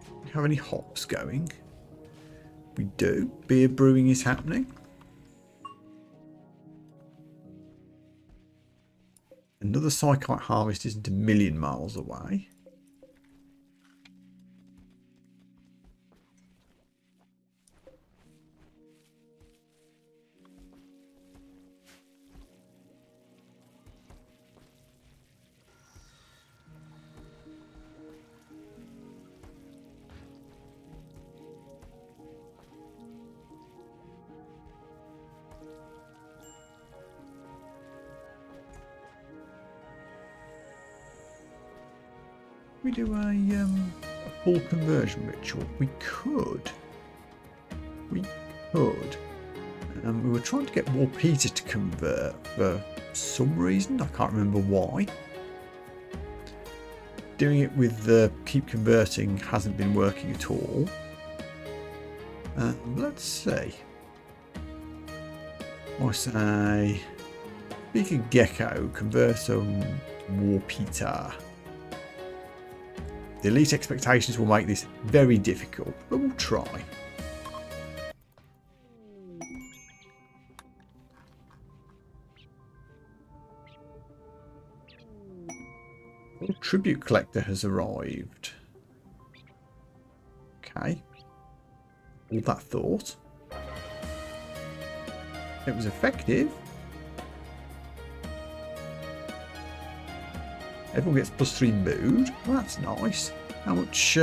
Do you have any hops going? We do. Beer brewing is happening. Another Psychite harvest isn't a million miles away. We do a full conversion ritual. We could. We were trying to get more Peter to convert for some reason. I can't remember why. Doing it with the keep converting hasn't been working at all. Let's see. I say, speak a gecko, convert a war Peter. The elite expectations will make this very difficult, but we'll try. The tribute collector has arrived. Okay. All that thought. It was effective. Everyone gets +3 mood. Well, that's nice. How much?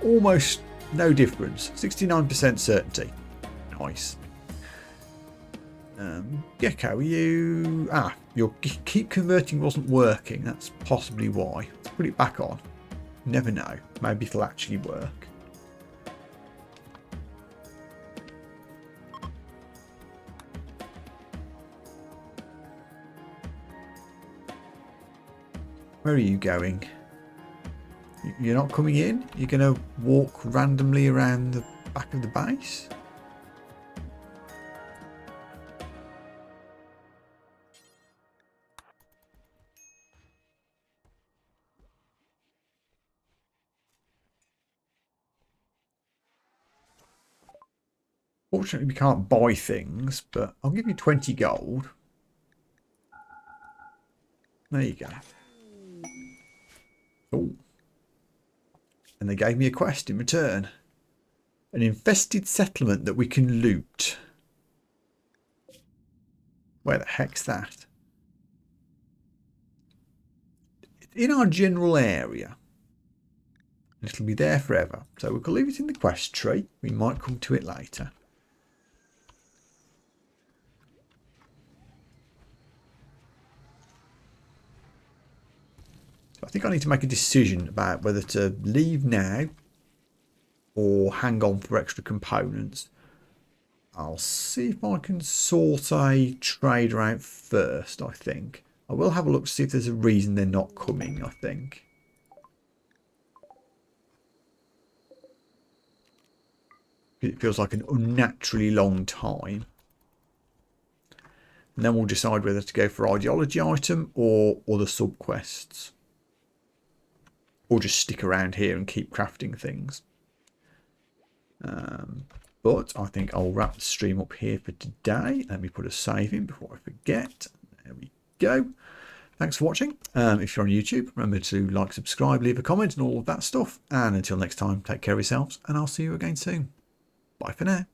Almost no difference. 69% certainty. Nice. Gecko, you... your keep converting wasn't working. That's possibly why. Let's put it back on. Never know. Maybe it'll actually work. Where are you going? You're not coming in? You're going to walk randomly around the back of the base? Fortunately, we can't buy things, but I'll give you 20 gold. There you go. Oh. And they gave me a quest in return. An infested settlement that we can loot. Where the heck's that? It's in our general area. And it'll be there forever. So we can leave it in the quest tree. We might come to it later. I think I need to make a decision about whether to leave now or hang on for extra components. I'll see if I can sort a trader out first, I think. I will have a look to see if there's a reason they're not coming, I think. It feels like an unnaturally long time. And then we'll decide whether to go for ideology item or other sub-quests. Or just stick around here and keep crafting things. But I think I'll wrap the stream up here for today. Let me put a save in before I forget. There we go. Thanks for watching. If you're on YouTube, remember to like, subscribe, leave a comment and all of that stuff. And until next time, take care of yourselves and I'll see you again soon. Bye for now.